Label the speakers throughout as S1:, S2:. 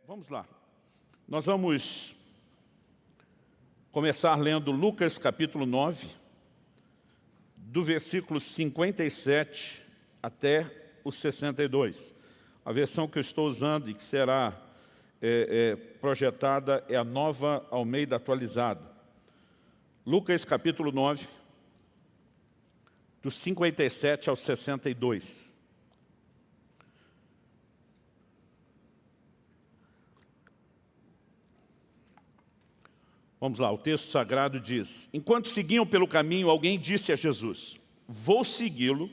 S1: Vamos lá. Nós vamos começar lendo Lucas capítulo 9, do versículo 57 até o 62. A versão que eu estou usando e que será projetada é a Nova Almeida Atualizada. Lucas capítulo 9, do 57 ao 62. Vamos lá, o texto sagrado diz: enquanto seguiam pelo caminho, alguém disse a Jesus: vou segui-lo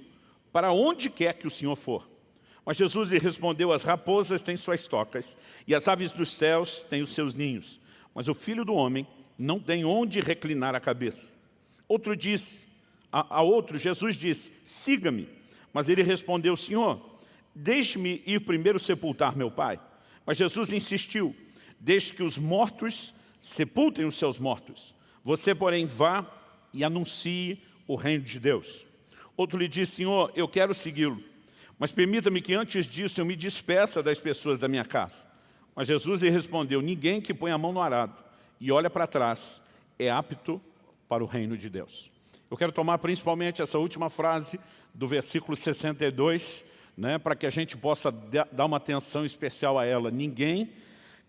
S1: para onde quer que o Senhor for. Mas Jesus lhe respondeu: as raposas têm suas tocas e as aves dos céus têm os seus ninhos, mas o Filho do Homem não tem onde reclinar a cabeça. Outro disse, a outro Jesus disse: siga-me. Mas ele respondeu: Senhor, deixe-me ir primeiro sepultar meu pai. Mas Jesus insistiu: deixe que os mortos sepultem os seus mortos. Você, porém, vá e anuncie o reino de Deus. Outro lhe disse: Senhor, eu quero segui-lo, mas permita-me que antes disso eu me despeça das pessoas da minha casa. Mas Jesus lhe respondeu: ninguém que põe a mão no arado e olha para trás é apto para o reino de Deus. Eu quero tomar principalmente essa última frase do versículo 62, para que a gente possa dar uma atenção especial a ela. Ninguém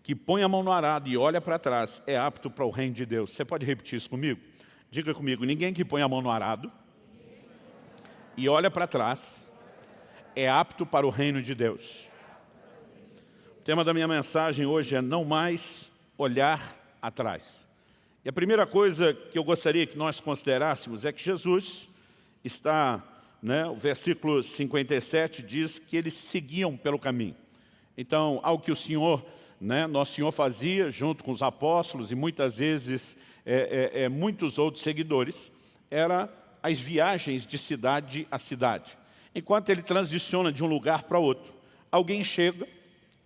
S1: que põe a mão no arado e olha para trás é apto para o reino de Deus. Você pode repetir isso comigo? Diga comigo: ninguém que põe a mão no arado e olha para trás é apto para o reino de Deus. O tema da minha mensagem hoje é não mais olhar atrás. E a primeira coisa que eu gostaria que nós considerássemos é que Jesus está, o versículo 57 diz que eles seguiam pelo caminho. Então, algo que o Senhor, nosso Senhor fazia junto com os apóstolos e muitas vezes muitos outros seguidores, era as viagens de cidade a cidade. Enquanto ele transiciona de um lugar para outro, alguém chega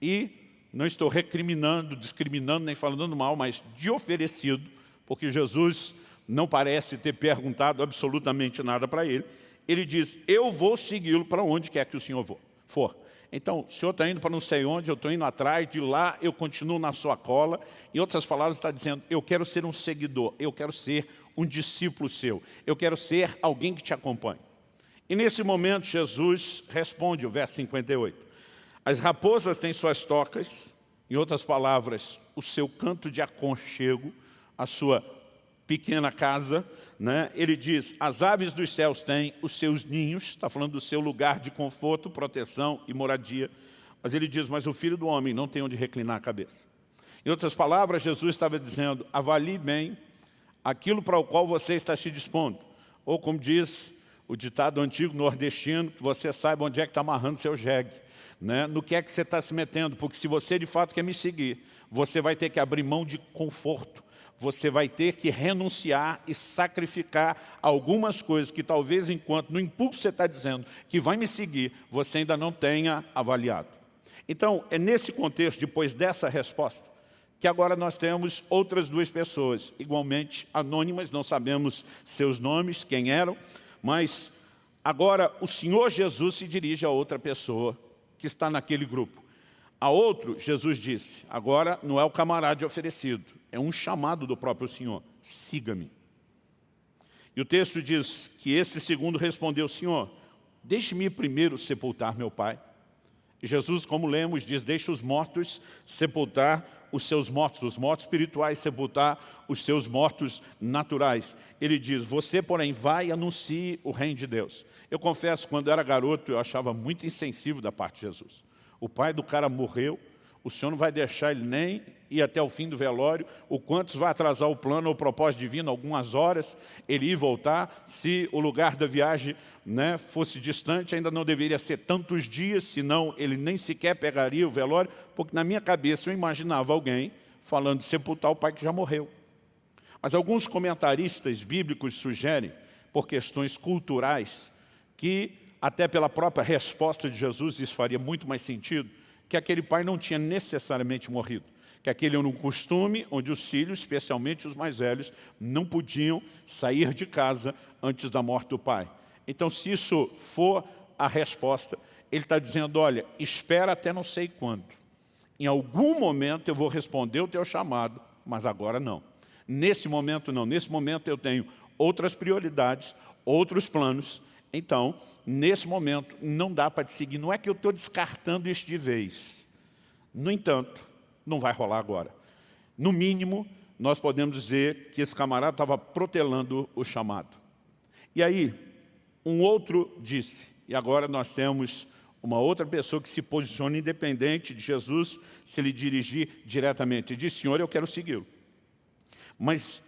S1: e, não estou recriminando, discriminando, nem falando mal, mas de oferecido, porque Jesus não parece ter perguntado absolutamente nada para ele, ele diz: eu vou segui-lo para onde quer que o Senhor for. Então, o Senhor está indo para não sei onde, eu estou indo atrás, de lá eu continuo na sua cola. Em outras palavras, está dizendo: eu quero ser um seguidor, eu quero ser um discípulo seu, eu quero ser alguém que te acompanhe. E nesse momento Jesus responde, o verso 58. As raposas têm suas tocas, em outras palavras, o seu canto de aconchego, a sua pequena casa, Ele diz: as aves dos céus têm os seus ninhos, está falando do seu lugar de conforto, proteção e moradia. Mas ele diz: mas o Filho do Homem não tem onde reclinar a cabeça. Em outras palavras, Jesus estava dizendo: avalie bem aquilo para o qual você está se dispondo. Ou como diz o ditado antigo nordestino, que você saiba onde é que está amarrando seu jegue, no que é que você está se metendo, porque se você de fato quer me seguir, você vai ter que abrir mão de conforto, você vai ter que renunciar e sacrificar algumas coisas que talvez enquanto no impulso você está dizendo que vai me seguir, você ainda não tenha avaliado. Então, é nesse contexto, depois dessa resposta, que agora nós temos outras duas pessoas, igualmente anônimas, não sabemos seus nomes, quem eram, mas agora o Senhor Jesus se dirige a outra pessoa que está naquele grupo. A outro, Jesus disse, agora não é o camarada oferecido, é um chamado do próprio Senhor: siga-me. E o texto diz que esse segundo respondeu: Senhor, deixe-me ir primeiro sepultar meu pai. E Jesus, como lemos, diz: deixe os mortos sepultar os seus mortos, os mortos espirituais sepultar os seus mortos naturais. Ele diz: você, porém, vai e anuncie o reino de Deus. Eu confesso, quando eu era garoto, eu achava muito insensível da parte de Jesus. O pai do cara morreu, o Senhor não vai deixar ele nem ir até o fim do velório, o quanto vai atrasar o plano ou o propósito divino, algumas horas, ele ir e voltar. Se o lugar da viagem fosse distante, ainda não deveria ser tantos dias, senão ele nem sequer pegaria o velório, porque na minha cabeça eu imaginava alguém falando de sepultar o pai que já morreu. Mas alguns comentaristas bíblicos sugerem, por questões culturais, que até pela própria resposta de Jesus isso faria muito mais sentido, que aquele pai não tinha necessariamente morrido, que aquele era um costume onde os filhos, especialmente os mais velhos, não podiam sair de casa antes da morte do pai. Então, se isso for a resposta, ele está dizendo: olha, espera até não sei quando, Em algum momento eu vou responder o teu chamado, mas agora não. Nesse momento não. Nesse momento eu tenho outras prioridades, outros planos. Então, nesse momento, não dá para te seguir. Não é que eu estou descartando isso de vez. No entanto, não vai rolar agora. No mínimo, nós podemos dizer que esse camarada estava protelando o chamado. E aí, um outro disse, e agora nós temos uma outra pessoa que se posiciona independente de Jesus se lhe dirigir diretamente. E diz, Senhor, eu quero segui-lo. Mas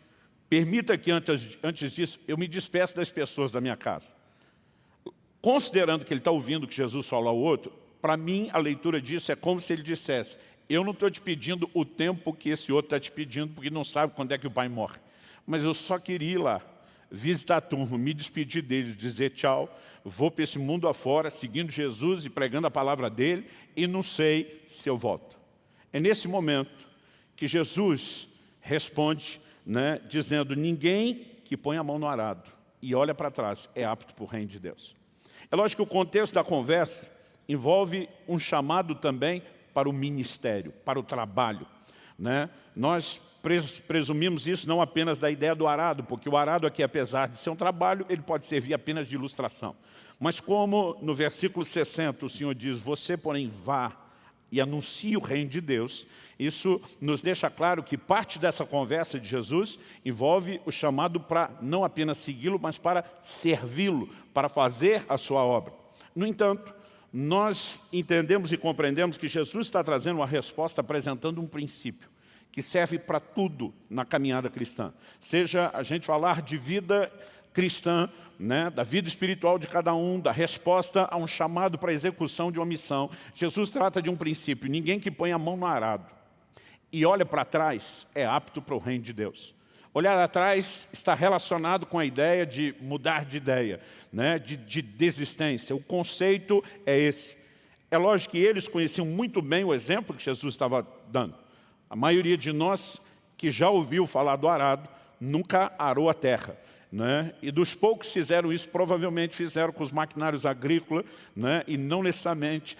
S1: permita que antes disso, eu me despeça das pessoas da minha casa. Considerando que ele está ouvindo que Jesus fala ao outro, para mim a leitura disso é como se ele dissesse, eu não estou te pedindo o tempo que esse outro está te pedindo, porque não sabe quando é que o pai morre. Mas eu só queria ir lá, visitar a turma, me despedir deles, dizer tchau, vou para esse mundo afora, seguindo Jesus e pregando a palavra dele, e não sei se eu volto. É nesse momento que Jesus responde, dizendo, ninguém que põe a mão no arado e olha para trás é apto para o reino de Deus. É lógico que o contexto da conversa envolve um chamado também para o ministério, para o trabalho. Nós presumimos isso não apenas da ideia do arado, porque o arado aqui, apesar de ser um trabalho, ele pode servir apenas de ilustração. Mas como no versículo 60 o Senhor diz, você porém vá e anuncie o reino de Deus, isso nos deixa claro que parte dessa conversa de Jesus envolve o chamado para não apenas segui-lo, mas para servi-lo, para fazer a sua obra. No entanto, nós entendemos e compreendemos que Jesus está trazendo uma resposta apresentando um princípio que serve para tudo na caminhada cristã. Seja a gente falar de vida cristã, da vida espiritual de cada um, da resposta a um chamado para a execução de uma missão. Jesus trata de um princípio, ninguém que põe a mão no arado e olha para trás é apto para o reino de Deus. Olhar atrás está relacionado com a ideia de mudar de ideia, de desistência. O conceito é esse. É lógico que eles conheciam muito bem o exemplo que Jesus estava dando. A maioria de nós que já ouviu falar do arado, nunca arou a terra. E dos poucos que fizeram isso, provavelmente fizeram com os maquinários agrícolas, e não necessariamente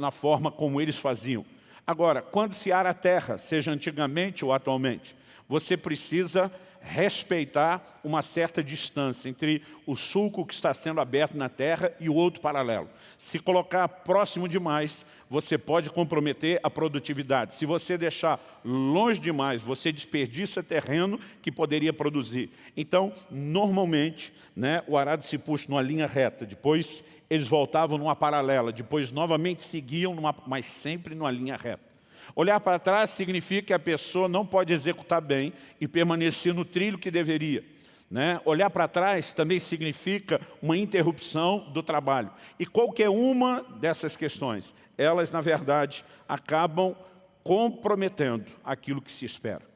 S1: na forma como eles faziam. Agora, quando se ara a terra, seja antigamente ou atualmente, você precisa respeitar uma certa distância entre o sulco que está sendo aberto na terra e o outro paralelo. Se colocar próximo demais, você pode comprometer a produtividade. Se você deixar longe demais, você desperdiça terreno que poderia produzir. Então, normalmente, o arado se puxa numa linha reta, depois eles voltavam numa paralela, depois novamente seguiam, mas sempre numa linha reta. Olhar para trás significa que a pessoa não pode executar bem e permanecer no trilho que deveria. Olhar para trás também significa uma interrupção do trabalho. E qualquer uma dessas questões, elas, na verdade, acabam comprometendo aquilo que se espera.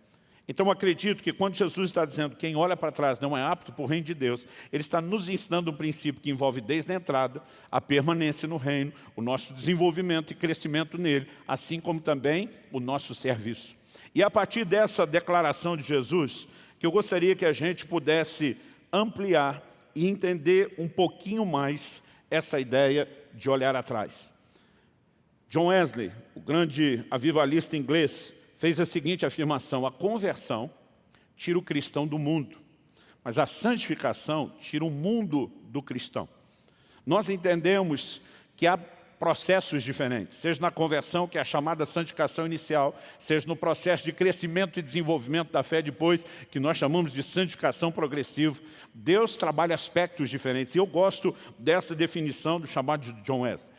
S1: Então, eu acredito que quando Jesus está dizendo que quem olha para trás não é apto para o reino de Deus, Ele está nos ensinando um princípio que envolve desde a entrada, a permanência no reino, o nosso desenvolvimento e crescimento nele, assim como também o nosso serviço. E a partir dessa declaração de Jesus, que eu gostaria que a gente pudesse ampliar e entender um pouquinho mais essa ideia de olhar atrás. John Wesley, o grande avivalista inglês, fez a seguinte afirmação, a conversão tira o cristão do mundo, mas a santificação tira o mundo do cristão. Nós entendemos que há processos diferentes, seja na conversão, que é a chamada santificação inicial, seja no processo de crescimento e desenvolvimento da fé depois, que nós chamamos de santificação progressiva. Deus trabalha aspectos diferentes, e eu gosto dessa definição do chamado de John Wesley.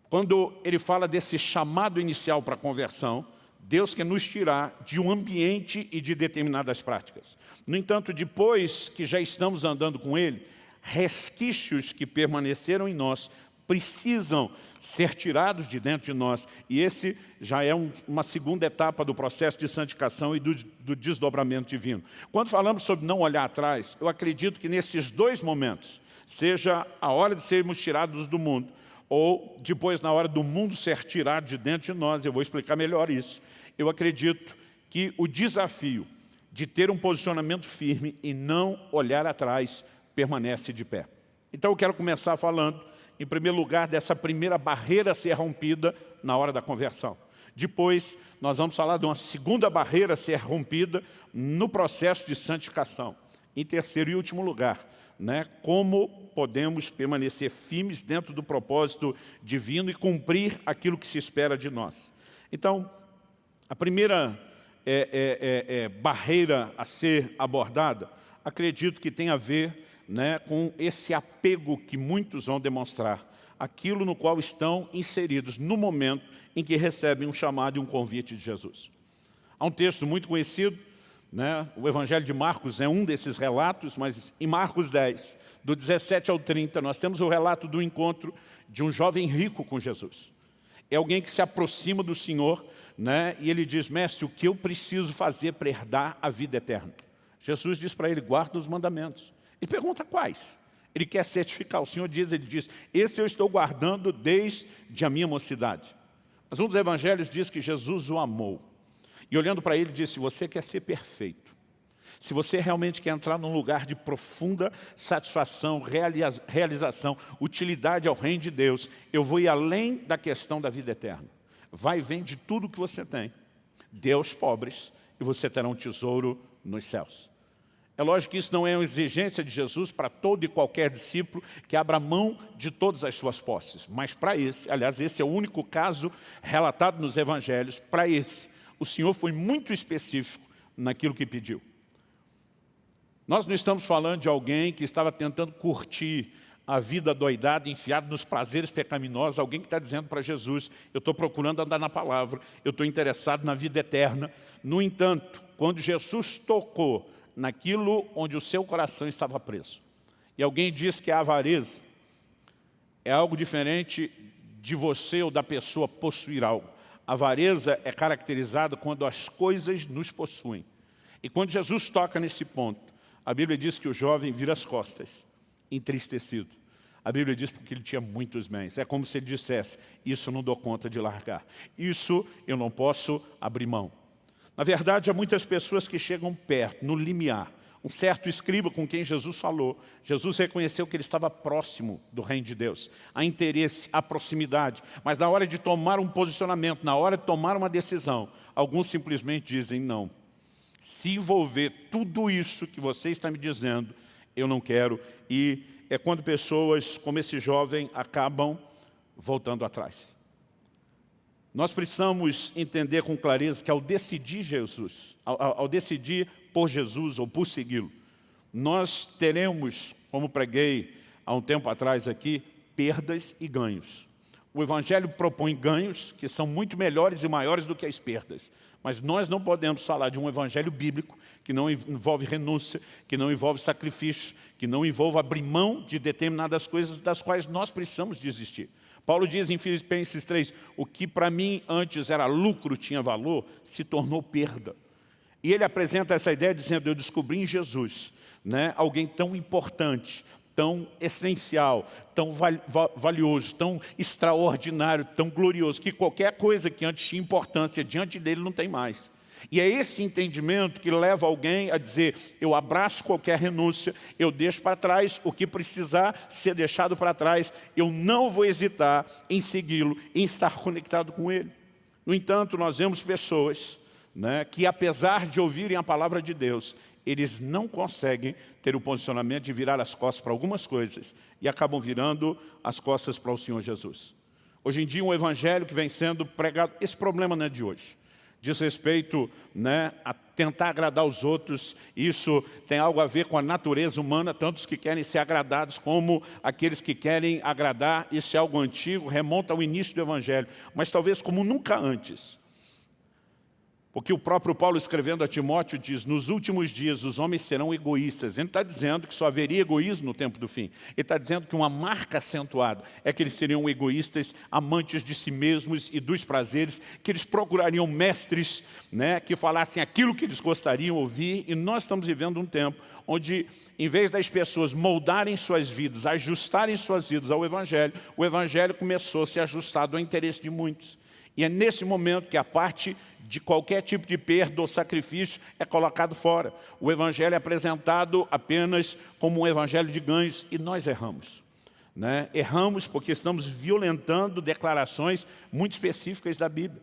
S1: Quando ele fala desse chamado inicial para a conversão, Deus quer nos tirar de um ambiente e de determinadas práticas. No entanto, depois que já estamos andando com Ele, resquícios que permaneceram em nós precisam ser tirados de dentro de nós. E esse já é uma segunda etapa do processo de santificação e do desdobramento divino. Quando falamos sobre não olhar atrás, eu acredito que nesses dois momentos, seja a hora de sermos tirados do mundo, ou depois na hora do mundo ser tirado de dentro de nós, eu vou explicar melhor isso. Eu acredito que o desafio de ter um posicionamento firme e não olhar atrás permanece de pé. Então eu quero começar falando em primeiro lugar, dessa primeira barreira ser rompida na hora da conversão. Depois, nós vamos falar de uma segunda barreira ser rompida no processo de santificação. Em terceiro e último lugar, como podemos permanecer firmes dentro do propósito divino e cumprir aquilo que se espera de nós. Então, a primeira barreira a ser abordada, acredito que tem a ver com esse apego que muitos vão demonstrar, aquilo no qual estão inseridos no momento em que recebem um chamado e um convite de Jesus. Há um texto muito conhecido, o Evangelho de Marcos é um desses relatos, mas em Marcos 10, do 17 ao 30, nós temos o relato do encontro de um jovem rico com Jesus. É alguém que se aproxima do Senhor, e ele diz: mestre, o que eu preciso fazer para herdar a vida eterna? Jesus diz para ele: guarda os mandamentos. Ele pergunta quais? Ele quer certificar. O Senhor diz, esse eu estou guardando desde a minha mocidade. Mas um dos evangelhos diz que Jesus o amou. E olhando para ele, disse: se você quer ser perfeito, se você realmente quer entrar num lugar de profunda satisfação, realização, utilidade ao reino de Deus, eu vou ir além da questão da vida eterna. Vai e vende tudo que você tem, dê aos pobres, e você terá um tesouro nos céus. É lógico que isso não é uma exigência de Jesus para todo e qualquer discípulo que abra mão de todas as suas posses. Mas para esse, aliás, esse é o único caso relatado nos evangelhos, para esse, o Senhor foi muito específico naquilo que pediu. Nós não estamos falando de alguém que estava tentando curtir a vida doidada, enfiado nos prazeres pecaminosos, alguém que está dizendo para Jesus: eu estou procurando andar na palavra, eu estou interessado na vida eterna. No entanto, quando Jesus tocou naquilo onde o seu coração estava preso, e alguém diz que a avareza é algo diferente de você ou da pessoa possuir algo. A avareza é caracterizada quando as coisas nos possuem. E quando Jesus toca nesse ponto, a Bíblia diz que o jovem vira as costas, entristecido. A Bíblia diz porque ele tinha muitos bens. É como se ele dissesse: isso eu não dou conta de largar, isso eu não posso abrir mão. Na verdade, há muitas pessoas que chegam perto, no limiar. Um certo escriba com quem Jesus falou, Jesus reconheceu que ele estava próximo do reino de Deus. Há interesse, há proximidade, mas na hora de tomar um posicionamento, na hora de tomar uma decisão, alguns simplesmente dizem: não, se envolver tudo isso que você está me dizendo, eu não quero. E é quando pessoas como esse jovem acabam voltando atrás. Nós precisamos entender com clareza que ao decidir Jesus, ao decidir por Jesus ou por segui-lo, nós teremos, como preguei há um tempo atrás aqui, perdas e ganhos. O Evangelho propõe ganhos que são muito melhores e maiores do que as perdas. Mas nós não podemos falar de um Evangelho bíblico que não envolve renúncia, que não envolve sacrifício, que não envolve abrir mão de determinadas coisas das quais nós precisamos desistir. Paulo diz em Filipenses 3, o que para mim antes era lucro, tinha valor, se tornou perda. E ele apresenta essa ideia dizendo: eu descobri em Jesus alguém tão importante, tão essencial, tão valioso, tão extraordinário, tão glorioso, que qualquer coisa que antes tinha importância diante dele não tem mais. E é esse entendimento que leva alguém a dizer: eu abraço qualquer renúncia, eu deixo para trás o que precisar ser deixado para trás, eu não vou hesitar em segui-lo, em estar conectado com ele. No entanto, nós vemos pessoas que, apesar de ouvirem a palavra de Deus, eles não conseguem ter o posicionamento de virar as costas para algumas coisas e acabam virando as costas para o Senhor Jesus. Hoje em dia, um evangelho que vem sendo pregado, esse problema não é de hoje. Diz respeito a tentar agradar os outros. Isso tem algo a ver com a natureza humana, tanto os que querem ser agradados como aqueles que querem agradar. Isso é algo antigo, remonta ao início do Evangelho, mas talvez como nunca antes. Porque o próprio Paulo, escrevendo a Timóteo, diz: nos últimos dias os homens serão egoístas. Ele não está dizendo que só haveria egoísmo no tempo do fim. Ele está dizendo que uma marca acentuada é que eles seriam egoístas, amantes de si mesmos e dos prazeres, que eles procurariam mestres que falassem aquilo que eles gostariam de ouvir. E nós estamos vivendo um tempo onde, em vez das pessoas moldarem suas vidas, ajustarem suas vidas ao Evangelho, o Evangelho começou a ser ajustado ao interesse de muitos. E é nesse momento que a parte de qualquer tipo de perda ou sacrifício é colocado fora. O Evangelho é apresentado apenas como um Evangelho de ganhos, e nós erramos. né? Erramos porque estamos violentando declarações muito específicas da Bíblia.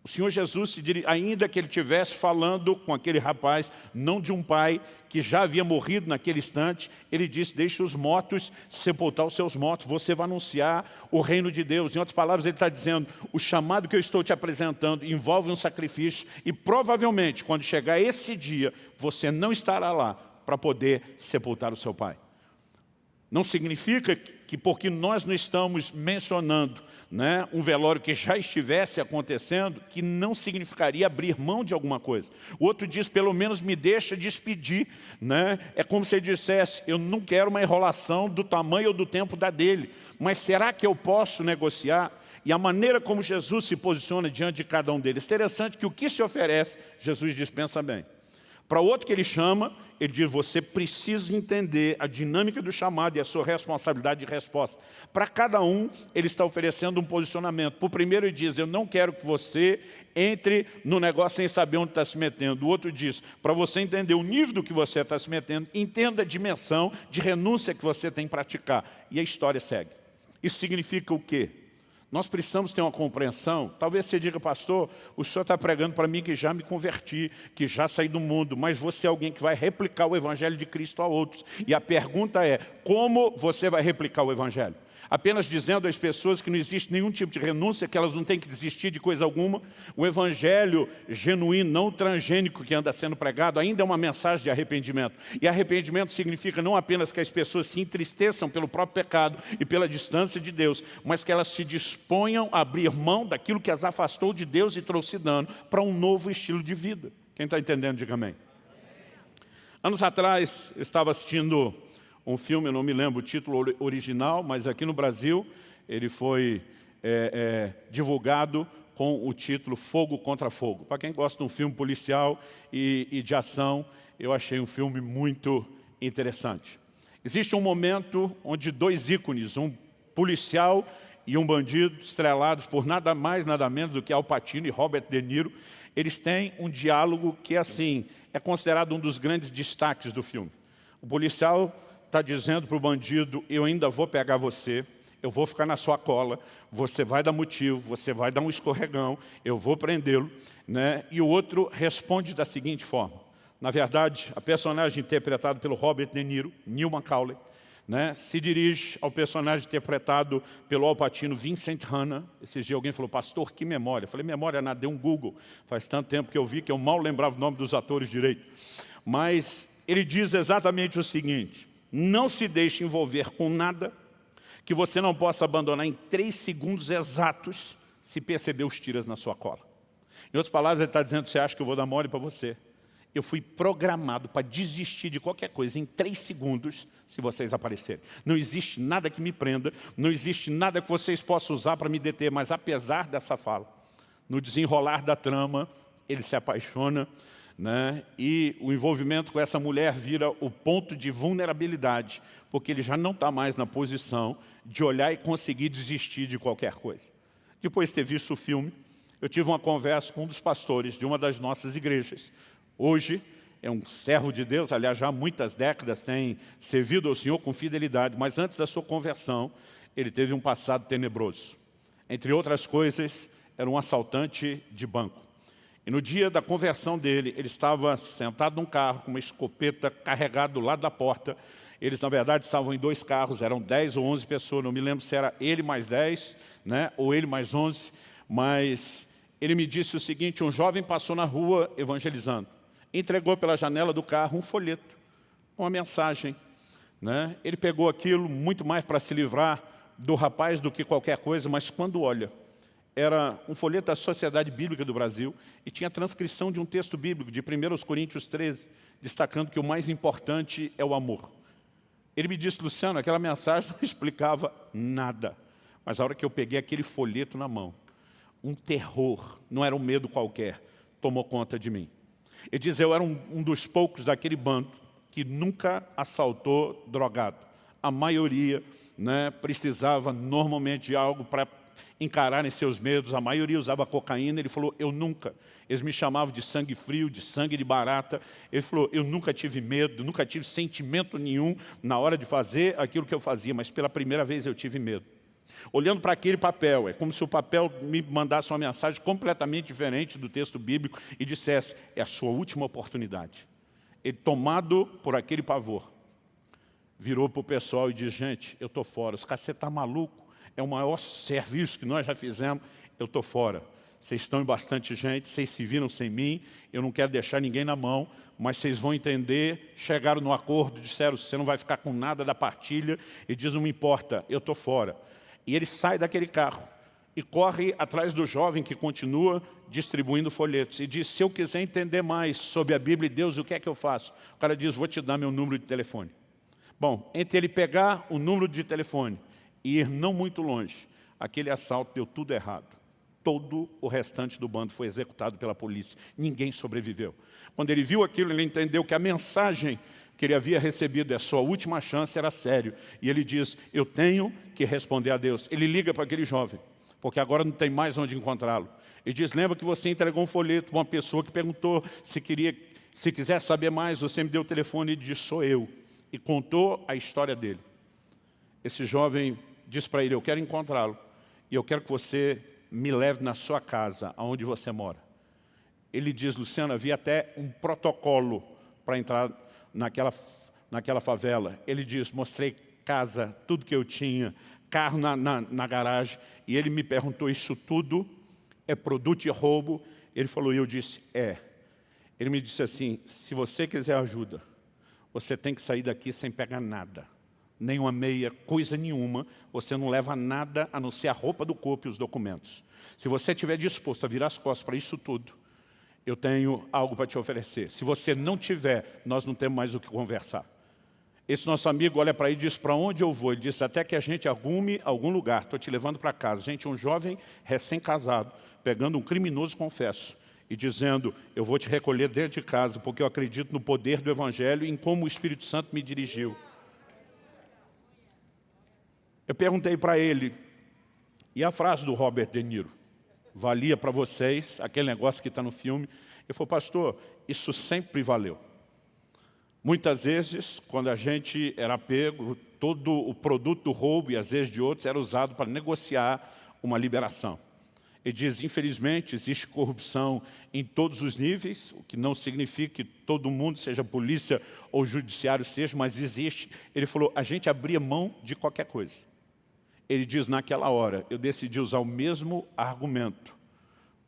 S1: O Senhor Jesus, ainda que ele estivesse falando com aquele rapaz, não de um pai que já havia morrido naquele instante, ele disse, deixe os mortos sepultar os seus mortos, você vai anunciar o reino de Deus. Em outras palavras, ele está dizendo, o chamado que eu estou te apresentando envolve um sacrifício e provavelmente, quando chegar esse dia, você não estará lá para poder sepultar o seu pai. Não significa que porque nós não estamos mencionando, né, um velório que já estivesse acontecendo, que não significaria abrir mão de alguma coisa. O outro diz, pelo menos me deixa despedir. Né? É como se ele dissesse, eu não quero uma enrolação do tamanho ou do tempo da dele, mas será que eu posso negociar? E a maneira como Jesus se posiciona diante de cada um deles. Interessante que o que se oferece, Jesus diz, pensa bem. Para o outro que ele chama, ele diz, você precisa entender a dinâmica do chamado e a sua responsabilidade de resposta. Para cada um, ele está oferecendo um posicionamento. Para o primeiro, ele diz, eu não quero que você entre no negócio sem saber onde está se metendo. O outro diz, para você entender o nível do que você está se metendo, entenda a dimensão de renúncia que você tem que praticar. E a história segue. Isso significa o quê? Nós precisamos ter uma compreensão. Talvez você diga, pastor, o senhor está pregando para mim que já me converti, que já saí do mundo, mas você é alguém que vai replicar o evangelho de Cristo a outros. E a pergunta é, como você vai replicar o evangelho? Apenas dizendo às pessoas que não existe nenhum tipo de renúncia, que elas não têm que desistir de coisa alguma. O evangelho genuíno, não transgênico que anda sendo pregado, ainda é uma mensagem de arrependimento. E arrependimento significa não apenas que as pessoas se entristeçam pelo próprio pecado e pela distância de Deus, mas que elas se disponham a abrir mão daquilo que as afastou de Deus e trouxe dano para um novo estilo de vida. Quem está entendendo, diga amém. Anos atrás, eu estava assistindo um filme, eu não me lembro o título original, mas aqui no Brasil ele foi divulgado com o título Fogo contra Fogo. Para quem gosta de um filme policial e de ação, eu achei um filme muito interessante. Existe um momento onde dois ícones, um policial e um bandido, estrelados por nada mais, nada menos do que Al Pacino e Robert De Niro, eles têm um diálogo que, assim, é considerado um dos grandes destaques do filme. O policial está dizendo para o bandido, eu ainda vou pegar você, eu vou ficar na sua cola, você vai dar motivo, você vai dar um escorregão, eu vou prendê-lo. Né? E o outro responde da seguinte forma. Na verdade, a personagem interpretada pelo Robert De Niro, Neil Macaulay, né, se dirige ao personagem interpretado pelo Al Pacino, Vincent Hanna. Esses dias alguém falou, pastor, que memória. Eu falei, memória nada, dei um Google. Faz tanto tempo que eu vi que eu mal lembrava o nome dos atores direito. Mas ele diz exatamente o seguinte, não se deixe envolver com nada que você não possa abandonar em 3 segundos exatos se perceber os tiras na sua cola. Em outras palavras, ele está dizendo, você acha que eu vou dar mole para você? Eu fui programado para desistir de qualquer coisa em 3 segundos se vocês aparecerem. Não existe nada que me prenda, não existe nada que vocês possam usar para me deter, mas apesar dessa fala, no desenrolar da trama, ele se apaixona, né? E o envolvimento com essa mulher vira o ponto de vulnerabilidade, porque ele já não está mais na posição de olhar e conseguir desistir de qualquer coisa. Depois de ter visto o filme, eu tive uma conversa com um dos pastores de uma das nossas igrejas. Hoje é um servo de Deus, aliás, já há muitas décadas tem servido ao Senhor com fidelidade, mas antes da sua conversão, ele teve um passado tenebroso. Entre outras coisas, era um assaltante de banco. E no dia da conversão dele, ele estava sentado num carro com uma escopeta carregada do lado da porta. Eles, na verdade, estavam em 2 carros, eram 10 ou 11 pessoas, não me lembro se era ele mais 10, né, ou ele mais 11, mas ele me disse o seguinte, um jovem passou na rua evangelizando, entregou pela janela do carro um folheto, uma mensagem. Né? Ele pegou aquilo muito mais para se livrar do rapaz do que qualquer coisa, mas quando olha, era um folheto da Sociedade Bíblica do Brasil e tinha a transcrição de um texto bíblico de 1 Coríntios 13, destacando que o mais importante é o amor. Ele me disse, Luciano, aquela mensagem não explicava nada, mas a hora que eu peguei aquele folheto na mão, um terror, não era um medo qualquer, tomou conta de mim. Ele diz, eu era um dos poucos daquele bando que nunca assaltou drogado. A maioria, né, precisava normalmente de algo para encararem seus medos. A maioria usava cocaína. Ele falou, eu nunca. Eles me chamavam de sangue frio, de sangue de barata. Ele falou, eu nunca tive medo, nunca tive sentimento nenhum na hora de fazer aquilo que eu fazia, mas pela primeira vez eu tive medo. Olhando para aquele papel, é como se o papel me mandasse uma mensagem completamente diferente do texto bíblico e dissesse, é a sua última oportunidade. Ele, tomado por aquele pavor, virou para o pessoal e disse, gente, eu estou fora. Os caras, você está maluco? É o maior serviço que nós já fizemos, eu estou fora. Vocês estão em bastante gente, vocês se viram sem mim, eu não quero deixar ninguém na mão, mas vocês vão entender, chegaram no acordo, disseram, você não vai ficar com nada da partilha, e diz, não me importa, eu estou fora. E ele sai daquele carro e corre atrás do jovem que continua distribuindo folhetos. E diz, se eu quiser entender mais sobre a Bíblia e Deus, o que é que eu faço? O cara diz, vou te dar meu número de telefone. Bom, entre ele pegar o número de telefone e ir não muito longe, aquele assalto deu tudo errado. Todo o restante do bando foi executado pela polícia. Ninguém sobreviveu. Quando ele viu aquilo, ele entendeu que a mensagem que ele havia recebido, a sua última chance, era sério. E ele diz, eu tenho que responder a Deus. Ele liga para aquele jovem, porque agora não tem mais onde encontrá-lo. Ele diz, lembra que você entregou um folheto para uma pessoa que perguntou se quiser saber mais, você me deu o telefone e disse, sou eu. E contou a história dele. Esse jovem diz para ele, eu quero encontrá-lo e eu quero que você me leve na sua casa, aonde você mora. Ele diz, Luciano, havia até um protocolo para entrar naquela favela. Ele diz, mostrei casa, tudo que eu tinha, carro na garagem, e ele me perguntou, isso tudo é produto de roubo? Ele falou, e eu disse, é. Ele me disse assim, se você quiser ajuda, você tem que sair daqui sem pegar nada. Nem uma meia, coisa nenhuma, você não leva nada a não ser a roupa do corpo e os documentos. Se você estiver disposto a virar as costas para isso tudo, eu tenho algo para te oferecer. Se você não tiver, nós não temos mais o que conversar. Esse nosso amigo olha para ele e diz, para onde eu vou? Ele diz, até que a gente arrume algum lugar, estou te levando para casa. Gente, um jovem recém-casado, pegando um criminoso, confesso, e dizendo, eu vou te recolher dentro de casa, porque eu acredito no poder do Evangelho e em como o Espírito Santo me dirigiu. Eu perguntei para ele, e a frase do Robert De Niro? Valia para vocês, aquele negócio que está no filme. Ele falou, pastor, isso sempre valeu. Muitas vezes, quando a gente era pego, todo o produto do roubo e às vezes de outros era usado para negociar uma liberação. Ele diz, infelizmente, existe corrupção em todos os níveis, o que não significa que todo mundo, seja polícia ou judiciário seja, mas existe. Ele falou, a gente abria mão de qualquer coisa. Ele diz, naquela hora, eu decidi usar o mesmo argumento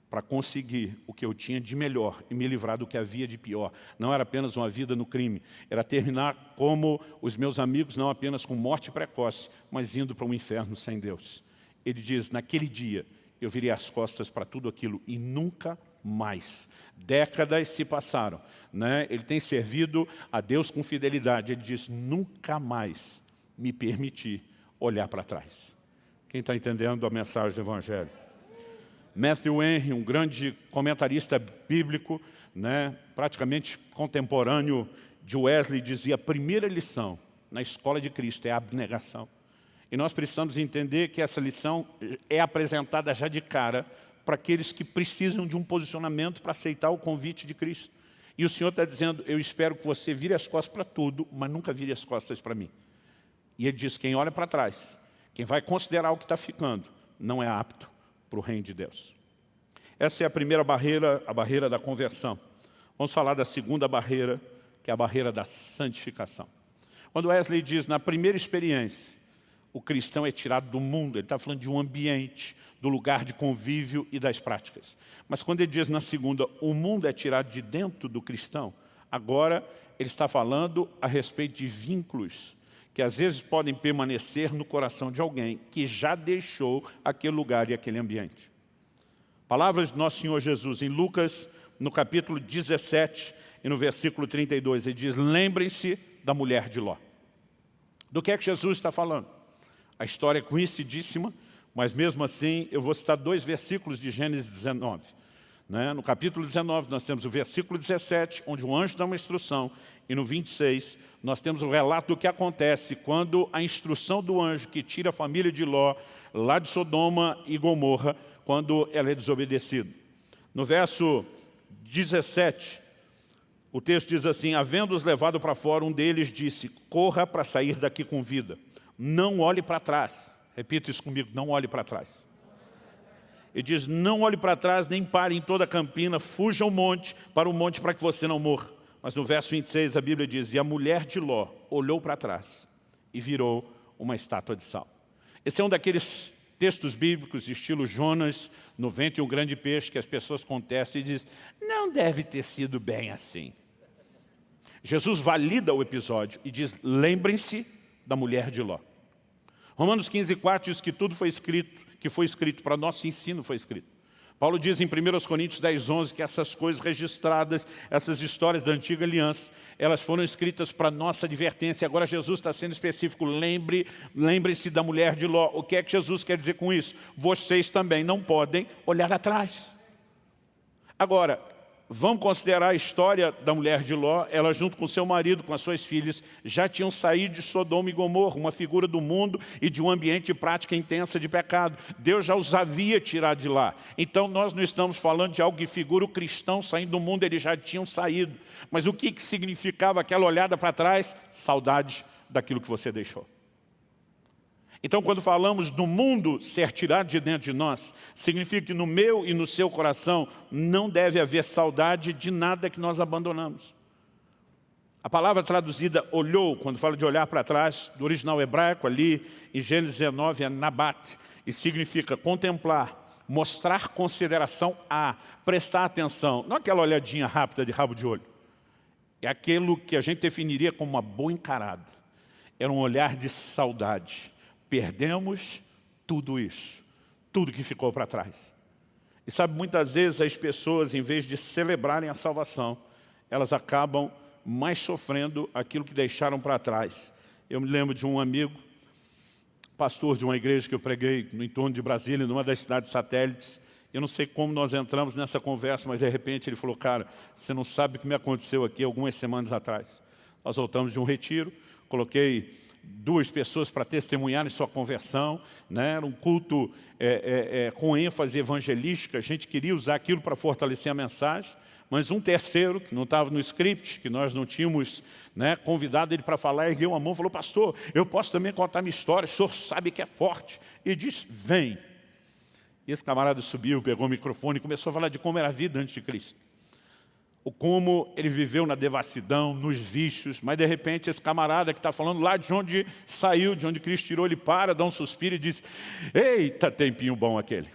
S1: para conseguir o que eu tinha de melhor e me livrar do que havia de pior. Não era apenas uma vida no crime, era terminar como os meus amigos, não apenas com morte precoce, mas indo para um inferno sem Deus. Ele diz, naquele dia, eu virei as costas para tudo aquilo e nunca mais. Décadas se passaram, né? Ele tem servido a Deus com fidelidade. Ele diz, nunca mais me permiti olhar para trás. Quem está entendendo a mensagem do Evangelho? Matthew Henry, um grande comentarista bíblico, né, praticamente contemporâneo de Wesley, dizia, a primeira lição na escola de Cristo é a abnegação. E nós precisamos entender que essa lição é apresentada já de cara para aqueles que precisam de um posicionamento para aceitar o convite de Cristo. E o Senhor está dizendo, eu espero que você vire as costas para tudo, mas nunca vire as costas para mim. E ele diz, quem olha para trás, quem vai considerar o que está ficando, não é apto para o reino de Deus. Essa é a primeira barreira, a barreira da conversão. Vamos falar da segunda barreira, que é a barreira da santificação. Quando Wesley diz, na primeira experiência, o cristão é tirado do mundo, ele está falando de um ambiente, do lugar de convívio e das práticas. Mas quando ele diz na segunda, o mundo é tirado de dentro do cristão, agora ele está falando a respeito de vínculos que às vezes podem permanecer no coração de alguém que já deixou aquele lugar e aquele ambiente. Palavras do nosso Senhor Jesus em Lucas, no capítulo 17 e no versículo 32, ele diz, lembrem-se da mulher de Ló. Do que é que Jesus está falando? A história é conhecidíssima, mas mesmo assim eu vou citar 2 versículos de Gênesis 19. né? No capítulo 19, nós temos o versículo 17, onde o anjo dá uma instrução, e no 26, nós temos o relato do que acontece quando a instrução do anjo que tira a família de Ló, lá de Sodoma e Gomorra, quando ela é desobedecida. No verso 17, o texto diz assim: havendo-os levado para fora, um deles disse: corra para sair daqui com vida, não olhe para trás. Repita isso comigo: não olhe para trás. Ele diz: não olhe para trás, nem pare em toda a campina, fuja ao monte, para o monte para que você não morra. Mas no verso 26 a Bíblia diz: e a mulher de Ló olhou para trás e virou uma estátua de sal. Esse é um daqueles textos bíblicos de estilo Jonas, no ventre um grande peixe, que as pessoas contestam e dizem: não deve ter sido bem assim. Jesus valida o episódio e diz: lembrem-se da mulher de Ló. Romanos 15:4 diz que tudo foi escrito, que foi escrito para nosso ensino foi escrito. Paulo diz em 1 Coríntios 10:11 que essas coisas registradas, essas histórias da antiga aliança, elas foram escritas para nossa advertência. Agora Jesus está sendo específico: lembre-se da mulher de Ló. O que é que Jesus quer dizer com isso? Vocês também não podem olhar atrás. Agora, vamos considerar a história da mulher de Ló. Ela, junto com seu marido, com as suas filhas, já tinham saído de Sodoma e Gomorra, uma figura do mundo e de um ambiente de prática intensa de pecado. Deus já os havia tirado de lá. Então nós não estamos falando de algo que figura o cristão saindo do mundo, eles já tinham saído. Mas o que significava aquela olhada para trás? Saudade daquilo que você deixou. Então, quando falamos do mundo ser tirado de dentro de nós, significa que no meu e no seu coração não deve haver saudade de nada que nós abandonamos. A palavra traduzida olhou, quando fala de olhar para trás, do original hebraico ali, em Gênesis 19, é nabat, e significa contemplar, mostrar consideração a, prestar atenção. Não aquela olhadinha rápida de rabo de olho. É aquilo que a gente definiria como uma boa encarada. Era um olhar de saudade. Perdemos tudo isso, tudo que ficou para trás. E sabe, muitas vezes as pessoas, em vez de celebrarem a salvação, elas acabam mais sofrendo aquilo que deixaram para trás. Eu me lembro de um amigo, pastor de uma igreja que eu preguei no entorno de Brasília, numa das cidades satélites. Eu não sei como nós entramos nessa conversa, mas de repente ele falou: cara, você não sabe o que me aconteceu aqui algumas semanas atrás. Nós voltamos de um retiro, coloquei 2 pessoas para testemunharem sua conversão, né? Era um culto com ênfase evangelística. A gente queria usar aquilo para fortalecer a mensagem, mas um terceiro, que não estava no script, que nós não tínhamos, né, convidado ele para falar, ergueu a mão e falou: pastor, eu posso também contar minha história, o senhor sabe que é forte. E disse: vem. E esse camarada subiu, pegou o microfone e começou a falar de como era a vida antes de Cristo. O como ele viveu na devassidão, nos vícios, mas de repente esse camarada que está falando lá de onde saiu, de onde Cristo tirou, ele para, dá um suspiro e diz: eita, tempinho bom aquele.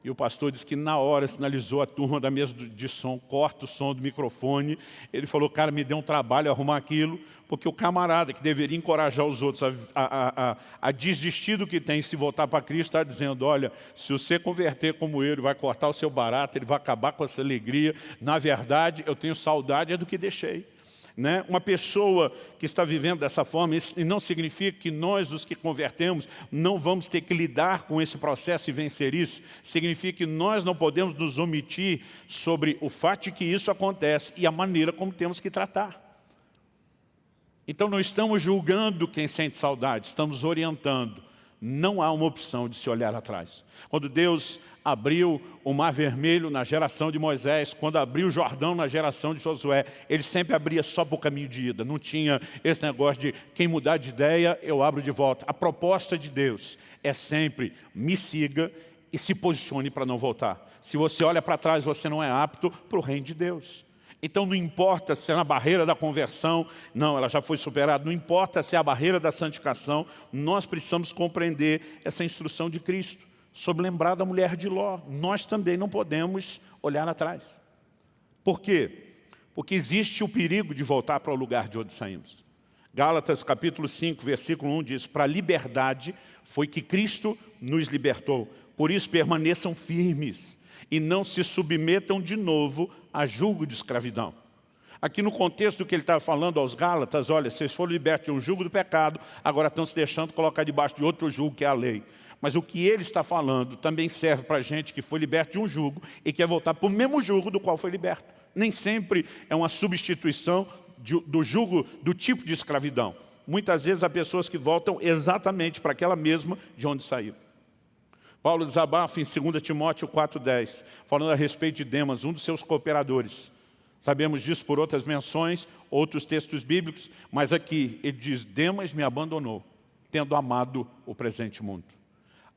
S1: E o pastor disse que na hora sinalizou a turma da mesa de som: corta o som do microfone. Ele falou: cara, me deu um trabalho arrumar aquilo, porque o camarada que deveria encorajar os outros a desistir do que tem e se voltar para Cristo, está dizendo: olha, se você converter como ele, vai cortar o seu barato, ele vai acabar com essa alegria. Na verdade, eu tenho saudade do que deixei. Né? Uma pessoa que está vivendo dessa forma, isso não significa que nós, os que convertemos, não vamos ter que lidar com esse processo e vencer isso. Significa que nós não podemos nos omitir sobre o fato de que isso acontece e a maneira como temos que tratar. Então não estamos julgando quem sente saudade, estamos orientando. Não há uma opção de se olhar atrás. Quando Deus abriu o Mar Vermelho na geração de Moisés, quando abriu o Jordão na geração de Josué, ele sempre abria só para o caminho de ida. Não tinha esse negócio de quem mudar de ideia, eu abro de volta. A proposta de Deus é sempre: me siga e se posicione para não voltar. Se você olha para trás, você não é apto para o reino de Deus. Então não importa se é na barreira da conversão, não, ela já foi superada. Não importa se é a barreira da santificação, nós precisamos compreender essa instrução de Cristo sobre lembrar da mulher de Ló. Nós também não podemos olhar atrás. Por quê? Porque existe o perigo de voltar para o lugar de onde saímos. Gálatas capítulo 5, versículo 1 diz: para a liberdade foi que Cristo nos libertou. Por isso permaneçam firmes e não se submetam de novo a julgo de escravidão. Aqui no contexto do que ele está falando aos Gálatas, olha, vocês foram libertos de um jugo do pecado, agora estão se deixando colocar debaixo de outro jugo, que é a lei. Mas o que ele está falando também serve para a gente que foi liberto de um jugo e quer voltar para o mesmo jugo do qual foi liberto. Nem sempre é uma substituição do jugo, do tipo de escravidão. Muitas vezes há pessoas que voltam exatamente para aquela mesma de onde saíram. Paulo desabafa em 2 Timóteo 4,10, falando a respeito de Demas, um dos seus cooperadores. Sabemos disso por outras menções, outros textos bíblicos, mas aqui ele diz, Demas me abandonou, tendo amado o presente mundo.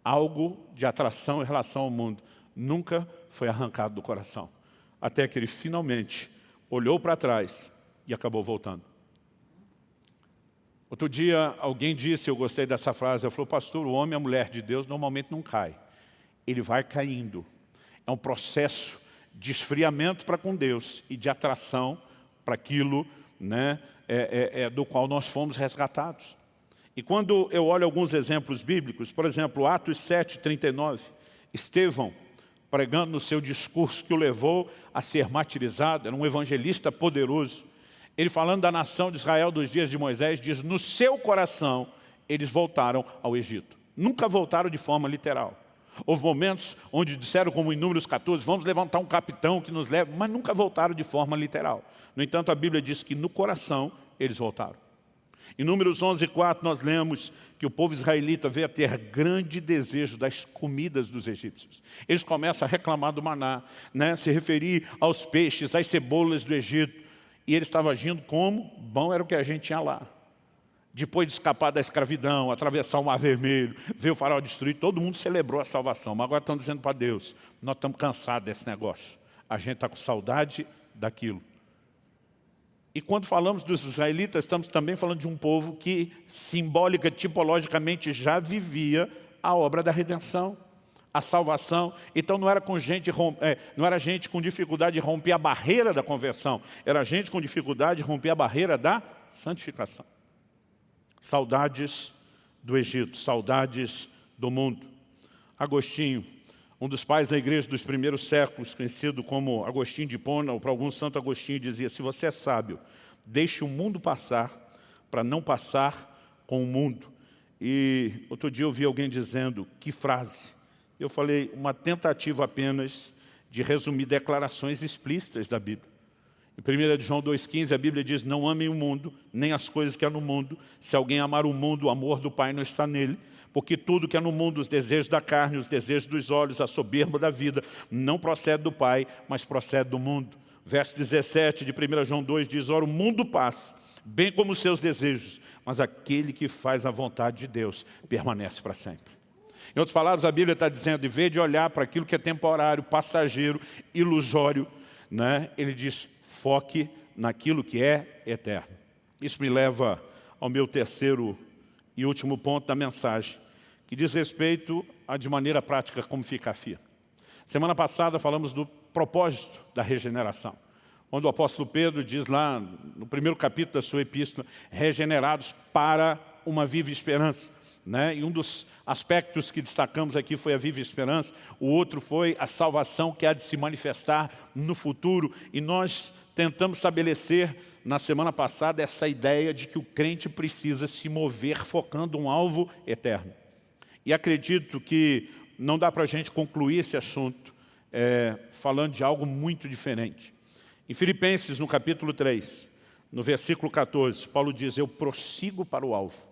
S1: Algo de atração em relação ao mundo nunca foi arrancado do coração, até que ele finalmente olhou para trás e acabou voltando. Outro dia alguém disse, eu gostei dessa frase, ele falou, pastor, o homem e a mulher de Deus normalmente não cai, ele vai caindo. É um processo de esfriamento para com Deus e de atração para aquilo, né, do qual nós fomos resgatados. E quando eu olho alguns exemplos bíblicos, por exemplo, Atos 7:39, Estevão, pregando no seu discurso que o levou a ser martirizado, era um evangelista poderoso. Ele falando da nação de Israel dos dias de Moisés, diz, no seu coração eles voltaram ao Egito. Nunca voltaram de forma literal. Houve momentos onde disseram, como em Números 14, vamos levantar um capitão que nos leve, mas nunca voltaram de forma literal. No entanto, a Bíblia diz que no coração eles voltaram. Em Números 11:4 nós lemos que o povo israelita veio a ter grande desejo das comidas dos egípcios. Eles começam a reclamar do maná, né? Se referir aos peixes, às cebolas do Egito. E ele estava agindo como bom era o que a gente tinha lá. Depois de escapar da escravidão, atravessar o Mar Vermelho, ver o faraó destruir, todo mundo celebrou a salvação. Mas agora estão dizendo para Deus, nós estamos cansados desse negócio. A gente está com saudade daquilo. E quando falamos dos israelitas, estamos também falando de um povo que simbólica, tipologicamente, já vivia a obra da redenção, a salvação. Então não era gente com dificuldade de romper a barreira da conversão, era gente com dificuldade de romper a barreira da santificação. Saudades do Egito, saudades do mundo. Agostinho, um dos pais da igreja dos primeiros séculos, conhecido como Agostinho de Hipona, ou para alguns Santo Agostinho, dizia, se você é sábio, deixe o mundo passar para não passar com o mundo. E outro dia eu vi alguém dizendo, que frase? Eu falei, uma tentativa apenas de resumir declarações explícitas da Bíblia. Em 1 João 2,15 a Bíblia diz, não amem o mundo, nem as coisas que há no mundo. Se alguém amar o mundo, o amor do Pai não está nele. Porque tudo que há no mundo, os desejos da carne, os desejos dos olhos, a soberba da vida, não procede do Pai, mas procede do mundo. Verso 17 de 1 João 2 diz, ora, o mundo passa, bem como os seus desejos, mas aquele que faz a vontade de Deus permanece para sempre. Em outras palavras, a Bíblia está dizendo, em vez de olhar para aquilo que é temporário, passageiro, ilusório, né, ele diz, foque naquilo que é eterno. Isso me leva ao meu terceiro e último ponto da mensagem, que diz respeito a, de maneira prática, como ficar firme. Semana passada falamos do propósito da regeneração, onde o apóstolo Pedro diz lá, no primeiro capítulo da sua epístola, regenerados para uma viva esperança. Né? E um dos aspectos que destacamos aqui foi a viva esperança, o outro foi a salvação que há de se manifestar no futuro. E nós tentamos estabelecer na semana passada essa ideia de que o crente precisa se mover focando um alvo eterno. E acredito que não dá para a gente concluir esse assunto falando de algo muito diferente. Em Filipenses, no capítulo 3, no versículo 14, Paulo diz, eu prossigo para o alvo,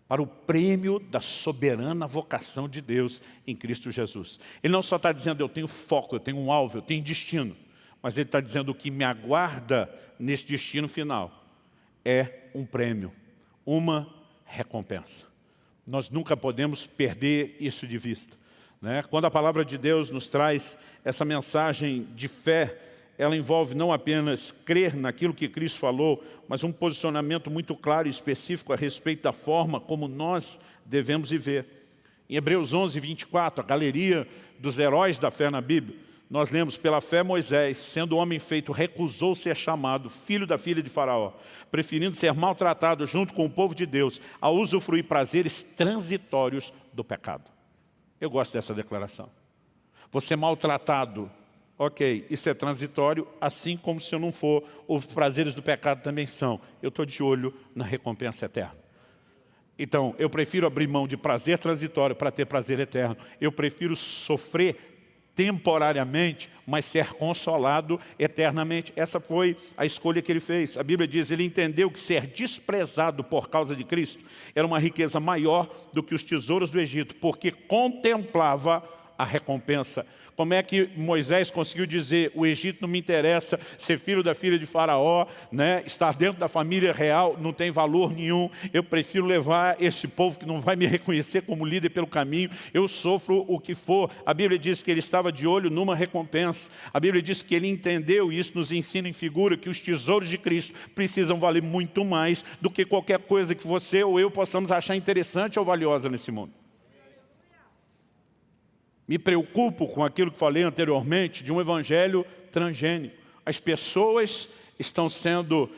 S1: para o prêmio da soberana vocação de Deus em Cristo Jesus. Ele não só está dizendo, eu tenho foco, eu tenho um alvo, eu tenho destino, mas ele está dizendo o que me aguarda nesse destino final é um prêmio, uma recompensa. Nós nunca podemos perder isso de vista. Né? Quando a palavra de Deus nos traz essa mensagem de fé, ela envolve não apenas crer naquilo que Cristo falou, mas um posicionamento muito claro e específico a respeito da forma como nós devemos viver. Em Hebreus 11:24, a galeria dos heróis da fé na Bíblia, nós lemos, pela fé Moisés, sendo homem feito, recusou ser chamado filho da filha de Faraó, preferindo ser maltratado junto com o povo de Deus, a usufruir prazeres transitórios do pecado. Eu gosto dessa declaração. Você maltratado Ok, isso é transitório, assim como se eu não for, os prazeres do pecado também são. Eu estou de olho na recompensa eterna. Então, eu prefiro abrir mão de prazer transitório para ter prazer eterno. Eu prefiro sofrer temporariamente, mas ser consolado eternamente. Essa foi a escolha que ele fez. A Bíblia diz, ele entendeu que ser desprezado por causa de Cristo era uma riqueza maior do que os tesouros do Egito, porque contemplava a recompensa. Como é que Moisés conseguiu dizer, o Egito não me interessa, ser filho da filha de Faraó, né? Estar dentro da família real não tem valor nenhum, eu prefiro levar esse povo que não vai me reconhecer como líder pelo caminho, eu sofro o que for. A Bíblia diz que ele estava de olho numa recompensa, a Bíblia diz que ele entendeu, e isso nos ensina em figura, que os tesouros de Cristo precisam valer muito mais do que qualquer coisa que você ou eu possamos achar interessante ou valiosa nesse mundo. Me preocupo com aquilo que falei anteriormente, de um evangelho transgênico. As pessoas estão sendo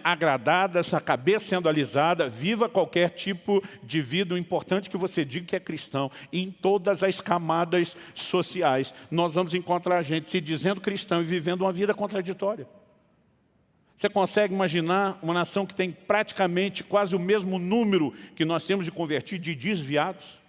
S1: agradadas, a cabeça sendo alisada, viva qualquer tipo de vida. O importante é que você diga que é cristão. E em todas as camadas sociais, nós vamos encontrar gente se dizendo cristão e vivendo uma vida contraditória. Você consegue imaginar uma nação que tem praticamente quase o mesmo número que nós temos de convertidos, de desviados?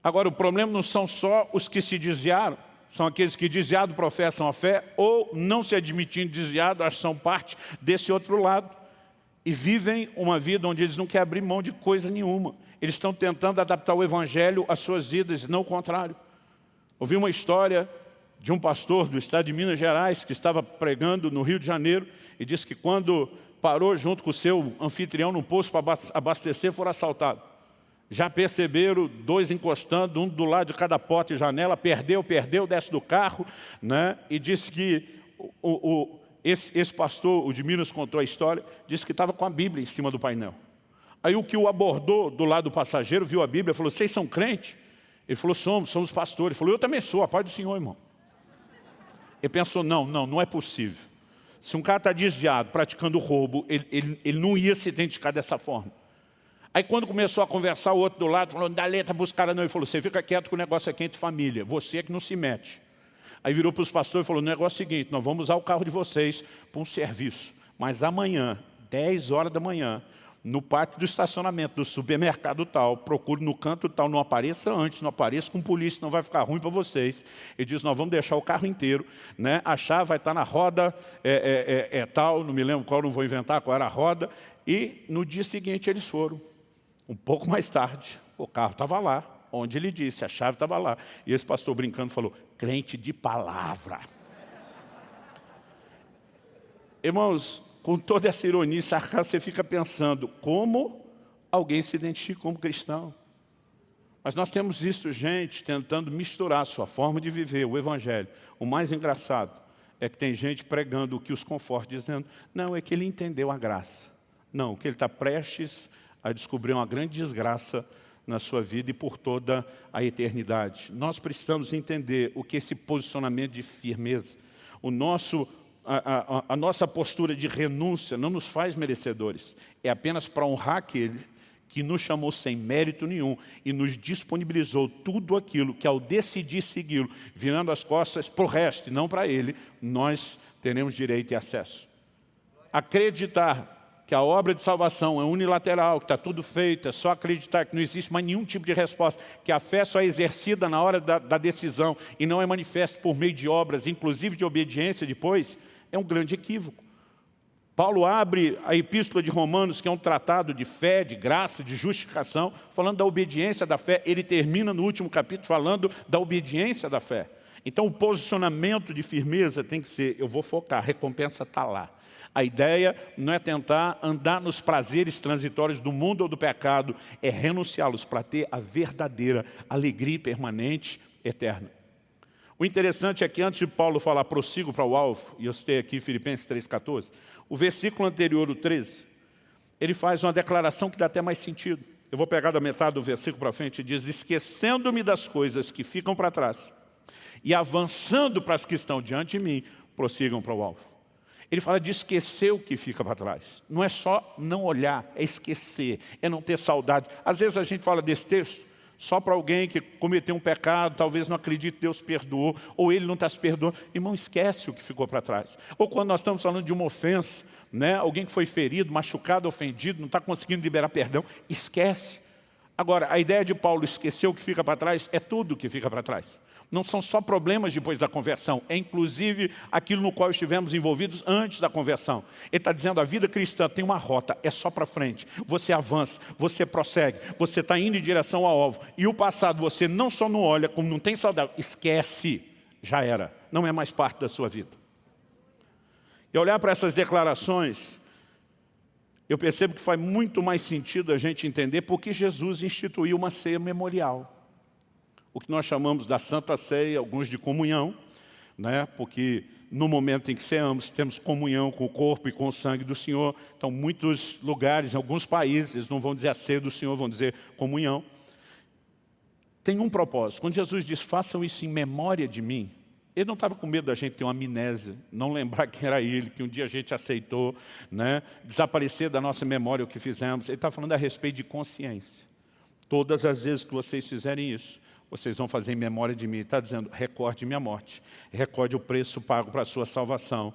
S1: Agora, o problema não são só os que se desviaram, são aqueles que desviados professam a fé ou não se admitindo desviados, acho que são parte desse outro lado. E vivem uma vida onde eles não querem abrir mão de coisa nenhuma. Eles estão tentando adaptar o evangelho às suas vidas, e não o contrário. Ouvi uma história de um pastor do estado de Minas Gerais que estava pregando no Rio de Janeiro e disse que quando parou junto com o seu anfitrião num posto para abastecer, foram assaltados. Já perceberam, dois encostando, um do lado de cada porta e janela, perdeu, desce do carro, né? E disse que esse pastor, o de Minas, contou a história, disse que estava com a Bíblia em cima do painel. Aí o que o abordou do lado do passageiro, viu a Bíblia, falou, vocês são crentes? Ele falou, somos pastores. Ele falou, eu também sou, a paz do Senhor, irmão. Ele pensou, não é possível. Se um cara está desviado, praticando roubo, ele não ia se identificar dessa forma. Aí quando começou a conversar, o outro do lado falou, não dá letra para os caras não. Ele falou, você fica quieto que o negócio aqui é entre família, você é que não se mete. Aí virou para os pastores e falou, o negócio é o seguinte, nós vamos usar o carro de vocês para um serviço. Mas amanhã, 10 horas da manhã, no pátio do estacionamento do supermercado tal, procure no canto tal, não apareça antes, não apareça com polícia, não vai ficar ruim para vocês. Ele disse, nós vamos deixar o carro inteiro, né? A chave vai estar na roda tal, não me lembro qual, não vou inventar qual era a roda. E no dia seguinte eles foram. Um pouco mais tarde, o carro estava lá, onde ele disse, a chave estava lá. E esse pastor brincando falou, crente de palavra. Irmãos, com toda essa ironia e sarcasmo, você fica pensando, como alguém se identifica como cristão? Mas nós temos visto gente tentando misturar a sua forma de viver, o evangelho. O mais engraçado é que tem gente pregando o que os conforta, dizendo, não, é que ele entendeu a graça. Não, que ele está prestes a descobrir uma grande desgraça na sua vida e por toda a eternidade. Nós precisamos entender o que é esse posicionamento de firmeza. A nossa postura de renúncia não nos faz merecedores. É apenas para honrar aquele que nos chamou sem mérito nenhum e nos disponibilizou tudo aquilo que ao decidir segui-lo, virando as costas para o resto e não para ele, nós teremos direito e acesso. Acreditar que a obra de salvação é unilateral, que está tudo feito, é só acreditar que não existe mais nenhum tipo de resposta, que a fé só é exercida na hora da decisão e não é manifesta por meio de obras, inclusive de obediência depois, é um grande equívoco. Paulo abre a Epístola de Romanos, que é um tratado de fé, de graça, de justificação, falando da obediência da fé. Ele termina no último capítulo falando da obediência da fé. Então o posicionamento de firmeza tem que ser, eu vou focar, a recompensa está lá. A ideia não é tentar andar nos prazeres transitórios do mundo ou do pecado, é renunciá-los para ter a verdadeira alegria permanente, eterna. O interessante é que antes de Paulo falar, prossigo para o alvo, e eu citei aqui Filipenses 3,14, o versículo anterior, o 13, ele faz uma declaração que dá até mais sentido. Eu vou pegar da metade do versículo para frente e diz, esquecendo-me das coisas que ficam para trás e avançando para as que estão diante de mim, prossigam para o alvo. Ele fala de esquecer o que fica para trás. Não é só não olhar, é esquecer, é não ter saudade. Às vezes a gente fala desse texto, Só para alguém que cometeu um pecado, talvez não acredite que Deus perdoou, ou ele não está se perdoando. Irmão, esquece o que ficou para trás. Ou quando nós estamos falando de uma ofensa, né? Alguém que foi ferido, machucado, ofendido, não está conseguindo liberar perdão, esquece. Agora, a ideia de Paulo esquecer o que fica para trás é tudo o que fica para trás. Não são só problemas depois da conversão, é inclusive aquilo no qual estivemos envolvidos antes da conversão. Ele está dizendo, a vida cristã tem uma rota, é só para frente. Você avança, você prossegue, você está indo em direção ao alvo. E o passado você não só não olha, como não tem saudade, esquece, já era, não é mais parte da sua vida. E olhar para essas declarações, eu percebo que faz muito mais sentido a gente entender porque Jesus instituiu uma ceia memorial. O que nós chamamos da Santa Ceia, alguns de comunhão, né? Porque no momento em que ceamos, temos comunhão com o corpo e com o sangue do Senhor. Então, muitos lugares, em alguns países, eles não vão dizer a ceia do Senhor, vão dizer comunhão. Tem um propósito. Quando Jesus diz, façam isso em memória de mim, ele não estava com medo da gente ter uma amnésia, não lembrar quem era ele, que um dia a gente aceitou, né? Desaparecer da nossa memória o que fizemos. Ele está falando a respeito de consciência. Todas as vezes que vocês fizerem isso, vocês vão fazer em memória de mim. Ele está dizendo, recorde minha morte, recorde o preço pago para a sua salvação.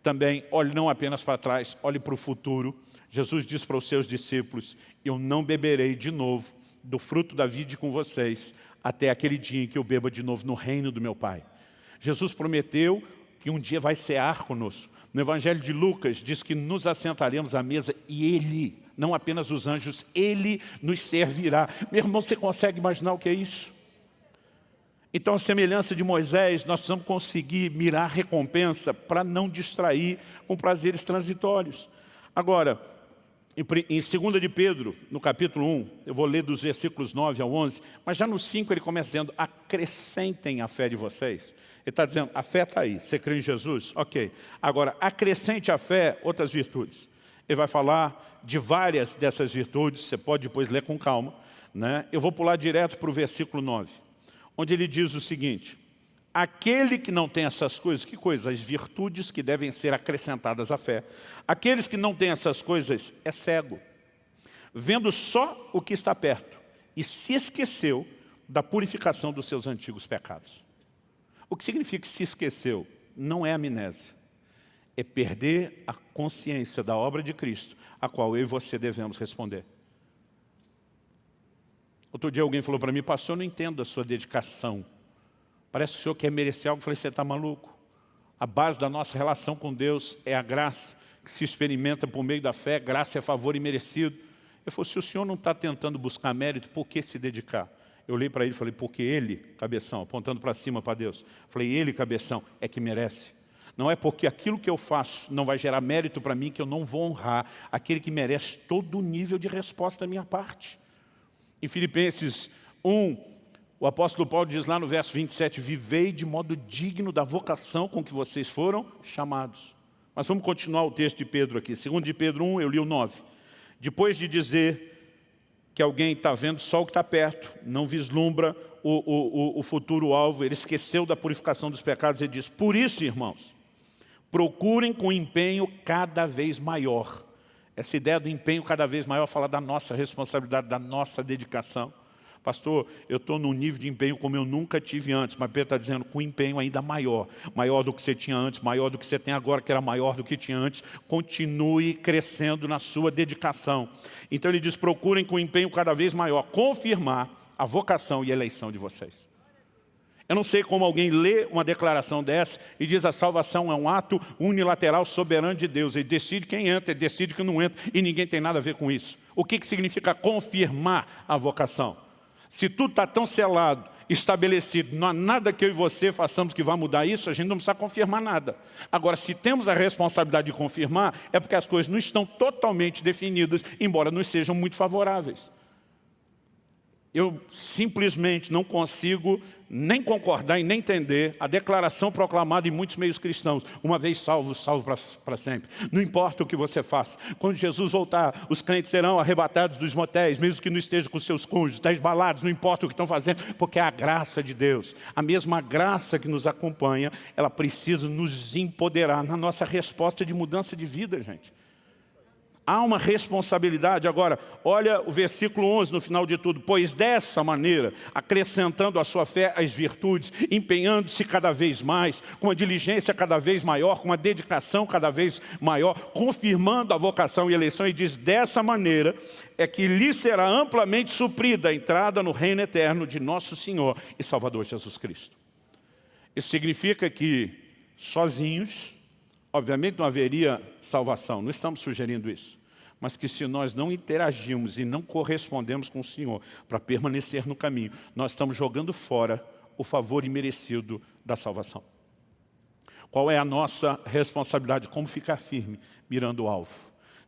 S1: Também, olhe não apenas para trás, olhe para o futuro. Jesus diz para os seus discípulos, eu não beberei de novo do fruto da vide com vocês, até aquele dia em que eu beba de novo no reino do meu Pai. Jesus prometeu que um dia vai cear conosco. No Evangelho de Lucas diz que nos assentaremos à mesa e Ele, não apenas os anjos, Ele nos servirá. Meu irmão, você consegue imaginar o que é isso? Então, a semelhança de Moisés, nós precisamos conseguir mirar recompensa para não distrair com prazeres transitórios. Agora, em 2 de Pedro, no capítulo 1, eu vou ler dos versículos 9 ao 11, mas já no 5 ele começa dizendo, acrescentem a fé de vocês. Ele está dizendo, a fé está aí, você crê em Jesus? Ok. Agora, acrescente à fé outras virtudes. Ele vai falar de várias dessas virtudes, você pode depois ler com calma, né? Eu vou pular direto para o versículo 9, onde ele diz o seguinte, aquele que não tem essas coisas, que coisas? As virtudes que devem ser acrescentadas à fé. Aqueles que não têm essas coisas é cego, vendo só o que está perto e se esqueceu da purificação dos seus antigos pecados. O que significa que se esqueceu? Não é amnésia, é perder a consciência da obra de Cristo, a qual eu e você devemos responder. Outro dia alguém falou para mim, pastor, eu não entendo a sua dedicação. Parece que o senhor quer merecer algo. Eu falei, você está maluco? A base da nossa relação com Deus é a graça que se experimenta por meio da fé, graça é favor imerecido. Eu falei, se o senhor não está tentando buscar mérito, por que se dedicar? Eu olhei para ele e falei, porque ele, cabeção, apontando para cima para Deus. Falei, ele, cabeção, é que merece. Não é porque aquilo que eu faço não vai gerar mérito para mim que eu não vou honrar aquele que merece todo o nível de resposta da minha parte. Em Filipenses 1, o apóstolo Paulo diz lá no verso 27, vivei de modo digno da vocação com que vocês foram chamados. Mas vamos continuar o texto de Pedro aqui. 2 de Pedro 1, eu li o 9. Depois de dizer que alguém está vendo só o que está perto, não vislumbra o futuro alvo, ele esqueceu da purificação dos pecados, ele diz, por isso, irmãos, procurem com empenho cada vez maior. Essa ideia do empenho cada vez maior fala da nossa responsabilidade, da nossa dedicação. Pastor, eu estou num nível de empenho como eu nunca tive antes, mas Pedro está dizendo com empenho ainda maior. Maior do que você tinha antes, maior do que você tem agora, que era maior do que tinha antes. Continue crescendo na sua dedicação. Então ele diz, procurem com empenho cada vez maior confirmar a vocação e a eleição de vocês. Eu não sei como alguém lê uma declaração dessa e diz a salvação é um ato unilateral soberano de Deus. Ele decide quem entra, ele decide quem não entra e ninguém tem nada a ver com isso. O que significa confirmar a vocação? Se tudo está tão selado, estabelecido, não há nada que eu e você façamos que vá mudar isso, a gente não precisa confirmar nada. Agora, se temos a responsabilidade de confirmar, é porque as coisas não estão totalmente definidas, embora não sejam muito favoráveis. Eu simplesmente não consigo nem concordar e nem entender a declaração proclamada em muitos meios cristãos. Uma vez salvo, salvo para sempre. Não importa o que você faça. Quando Jesus voltar, os crentes serão arrebatados dos motéis, mesmo que não estejam com seus cônjuges, das baladas, não importa o que estão fazendo, porque é a graça de Deus. A mesma graça que nos acompanha, ela precisa nos empoderar na nossa resposta de mudança de vida, gente. Há uma responsabilidade. Agora, olha o versículo 11 no final de tudo. Pois dessa maneira, acrescentando à sua fé as virtudes, empenhando-se cada vez mais, com a diligência cada vez maior, com a dedicação cada vez maior, confirmando a vocação e eleição, e diz, dessa maneira é que lhe será amplamente suprida a entrada no reino eterno de nosso Senhor e Salvador Jesus Cristo. Isso significa que sozinhos, obviamente não haveria salvação, não estamos sugerindo isso. Mas que se nós não interagirmos e não correspondemos com o Senhor para permanecer no caminho, nós estamos jogando fora o favor imerecido da salvação. Qual é a nossa responsabilidade? Como ficar firme, mirando o alvo?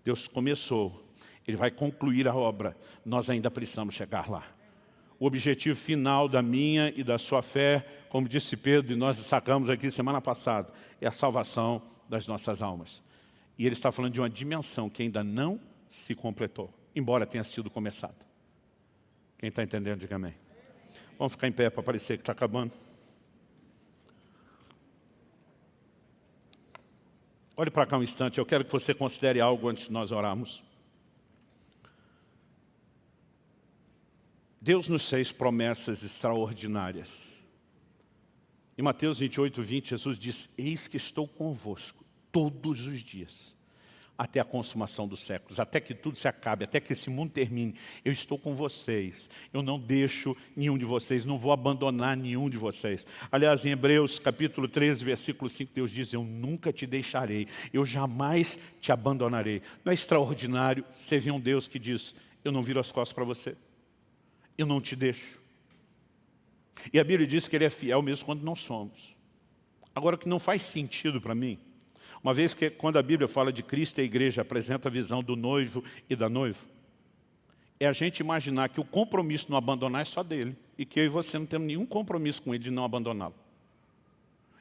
S1: Deus começou, Ele vai concluir a obra, nós ainda precisamos chegar lá. O objetivo final da minha e da sua fé, como disse Pedro, e nós destacamos aqui semana passada, é a salvação das nossas almas. E ele está falando de uma dimensão que ainda não se completou, embora tenha sido começada. Quem está entendendo, diga amém. Vamos ficar em pé para parecer que está acabando. Olhe para cá um instante, eu quero que você considere algo antes de nós orarmos. Deus nos fez promessas extraordinárias. Em Mateus 28, 20, Jesus diz, eis que estou convosco todos os dias, até a consumação dos séculos, até que tudo se acabe, até que esse mundo termine. Eu estou com vocês, eu não deixo nenhum de vocês, não vou abandonar nenhum de vocês. Aliás, em Hebreus capítulo 13, versículo 5, Deus diz, eu nunca te deixarei, eu jamais te abandonarei. Não é extraordinário você ver um Deus que diz, eu não viro as costas para você, eu não te deixo. E a Bíblia diz que Ele é fiel mesmo quando não somos. Agora, o que não faz sentido para mim, uma vez que quando a Bíblia fala de Cristo e a igreja apresenta a visão do noivo e da noiva, é a gente imaginar que o compromisso de não abandonar é só dele, e que eu e você não temos nenhum compromisso com ele de não abandoná-lo.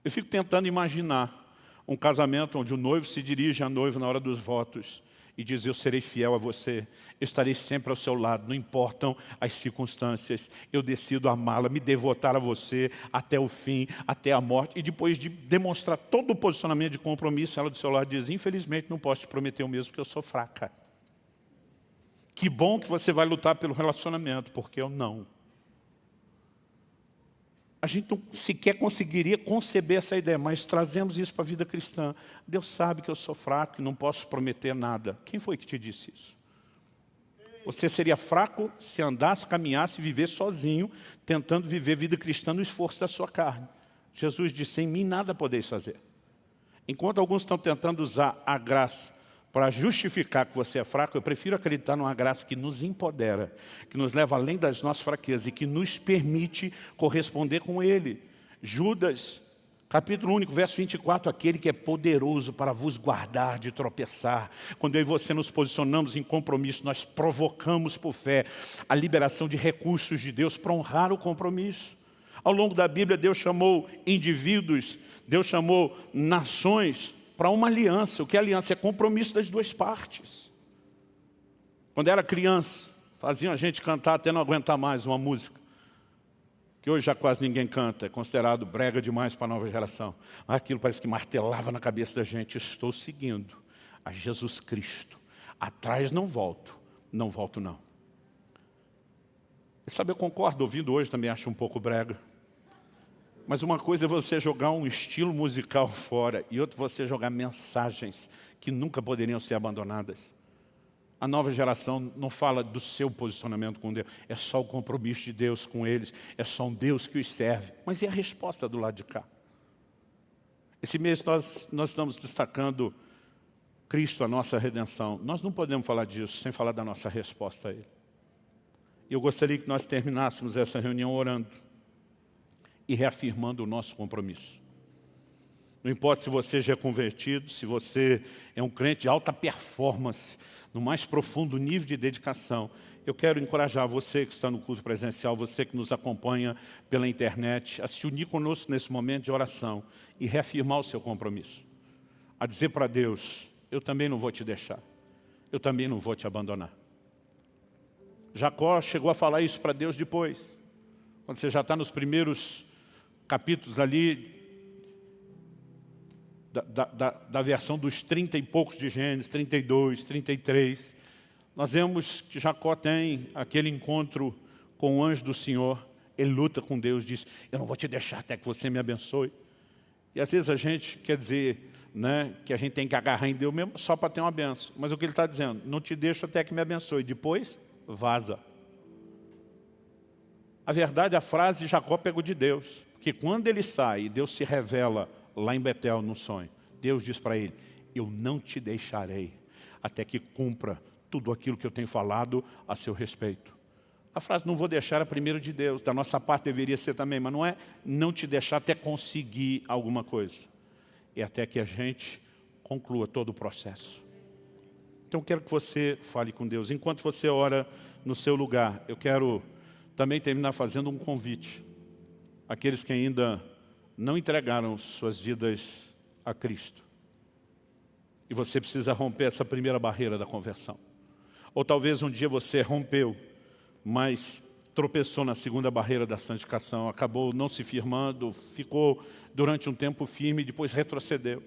S1: Eu fico tentando imaginar um casamento onde o noivo se dirige à noiva na hora dos votos, e diz, eu serei fiel a você, eu estarei sempre ao seu lado, não importam as circunstâncias, eu decido amá-la, me devotar a você até o fim, até a morte. E depois de demonstrar todo o posicionamento de compromisso, ela do seu lado diz, infelizmente não posso te prometer o mesmo, porque eu sou fraca. Que bom que você vai lutar pelo relacionamento, porque eu não. A gente não sequer conseguiria conceber essa ideia, mas trazemos isso para a vida cristã. Deus sabe que eu sou fraco e não posso prometer nada. Quem foi que te disse isso? Você seria fraco se andasse, caminhasse, vivesse sozinho, tentando viver vida cristã no esforço da sua carne. Jesus disse, em mim nada podeis fazer. Enquanto alguns estão tentando usar a graça para justificar que você é fraco, eu prefiro acreditar numa graça que nos empodera, que nos leva além das nossas fraquezas e que nos permite corresponder com Ele. Judas, capítulo único, verso 24, aquele que é poderoso para vos guardar de tropeçar. Quando eu e você nos posicionamos em compromisso, nós provocamos por fé a liberação de recursos de Deus para honrar o compromisso. Ao longo da Bíblia, Deus chamou indivíduos, Deus chamou nações para uma aliança. O que é aliança? É compromisso das duas partes. Quando era criança, faziam a gente cantar até não aguentar mais uma música, que hoje já quase ninguém canta, é considerado brega demais para a nova geração. Mas aquilo parece que martelava na cabeça da gente, estou seguindo a Jesus Cristo. Atrás não volto não. E sabe, eu concordo, ouvindo hoje também acho um pouco brega. Mas uma coisa é você jogar um estilo musical fora e outra você jogar mensagens que nunca poderiam ser abandonadas. A nova geração não fala do seu posicionamento com Deus, é só o compromisso de Deus com eles, é só um Deus que os serve. Mas e a resposta do lado de cá? Esse mês nós estamos destacando Cristo, a nossa redenção. Nós não podemos falar disso sem falar da nossa resposta a Ele. Eu gostaria que nós terminássemos essa reunião orando e reafirmando o nosso compromisso. Não importa se você já é convertido, se você é um crente de alta performance, no mais profundo nível de dedicação, eu quero encorajar você que está no culto presencial, você que nos acompanha pela internet, a se unir conosco nesse momento de oração e reafirmar o seu compromisso. A dizer para Deus, eu também não vou te deixar, eu também não vou te abandonar. Jacó chegou a falar isso para Deus depois, quando você já está nos primeiros capítulos ali da versão dos 30 e poucos de Gênesis, 32, 33, nós vemos que Jacó tem aquele encontro com o anjo do Senhor. Ele luta com Deus, diz, eu não vou te deixar até que você me abençoe. E às vezes a gente quer dizer, né, que a gente tem que agarrar em Deus mesmo só para ter uma benção. Mas o que ele está dizendo? Não te deixo até que me abençoe. Depois, vaza. A verdade, a frase Jacó pegou de Deus. Porque quando ele sai e Deus se revela lá em Betel no sonho, Deus diz para ele, eu não te deixarei até que cumpra tudo aquilo que eu tenho falado a seu respeito. A frase não vou deixar é primeiro de Deus. Da nossa parte deveria ser também, mas não é não te deixar até conseguir alguma coisa. É até que a gente conclua todo o processo. Então eu quero que você fale com Deus. Enquanto você ora no seu lugar, eu quero também terminar fazendo um convite. Aqueles que ainda não entregaram suas vidas a Cristo. E você precisa romper essa primeira barreira da conversão. Ou talvez um dia você rompeu, mas tropeçou na segunda barreira da santificação, acabou não se firmando, ficou durante um tempo firme e depois retrocedeu.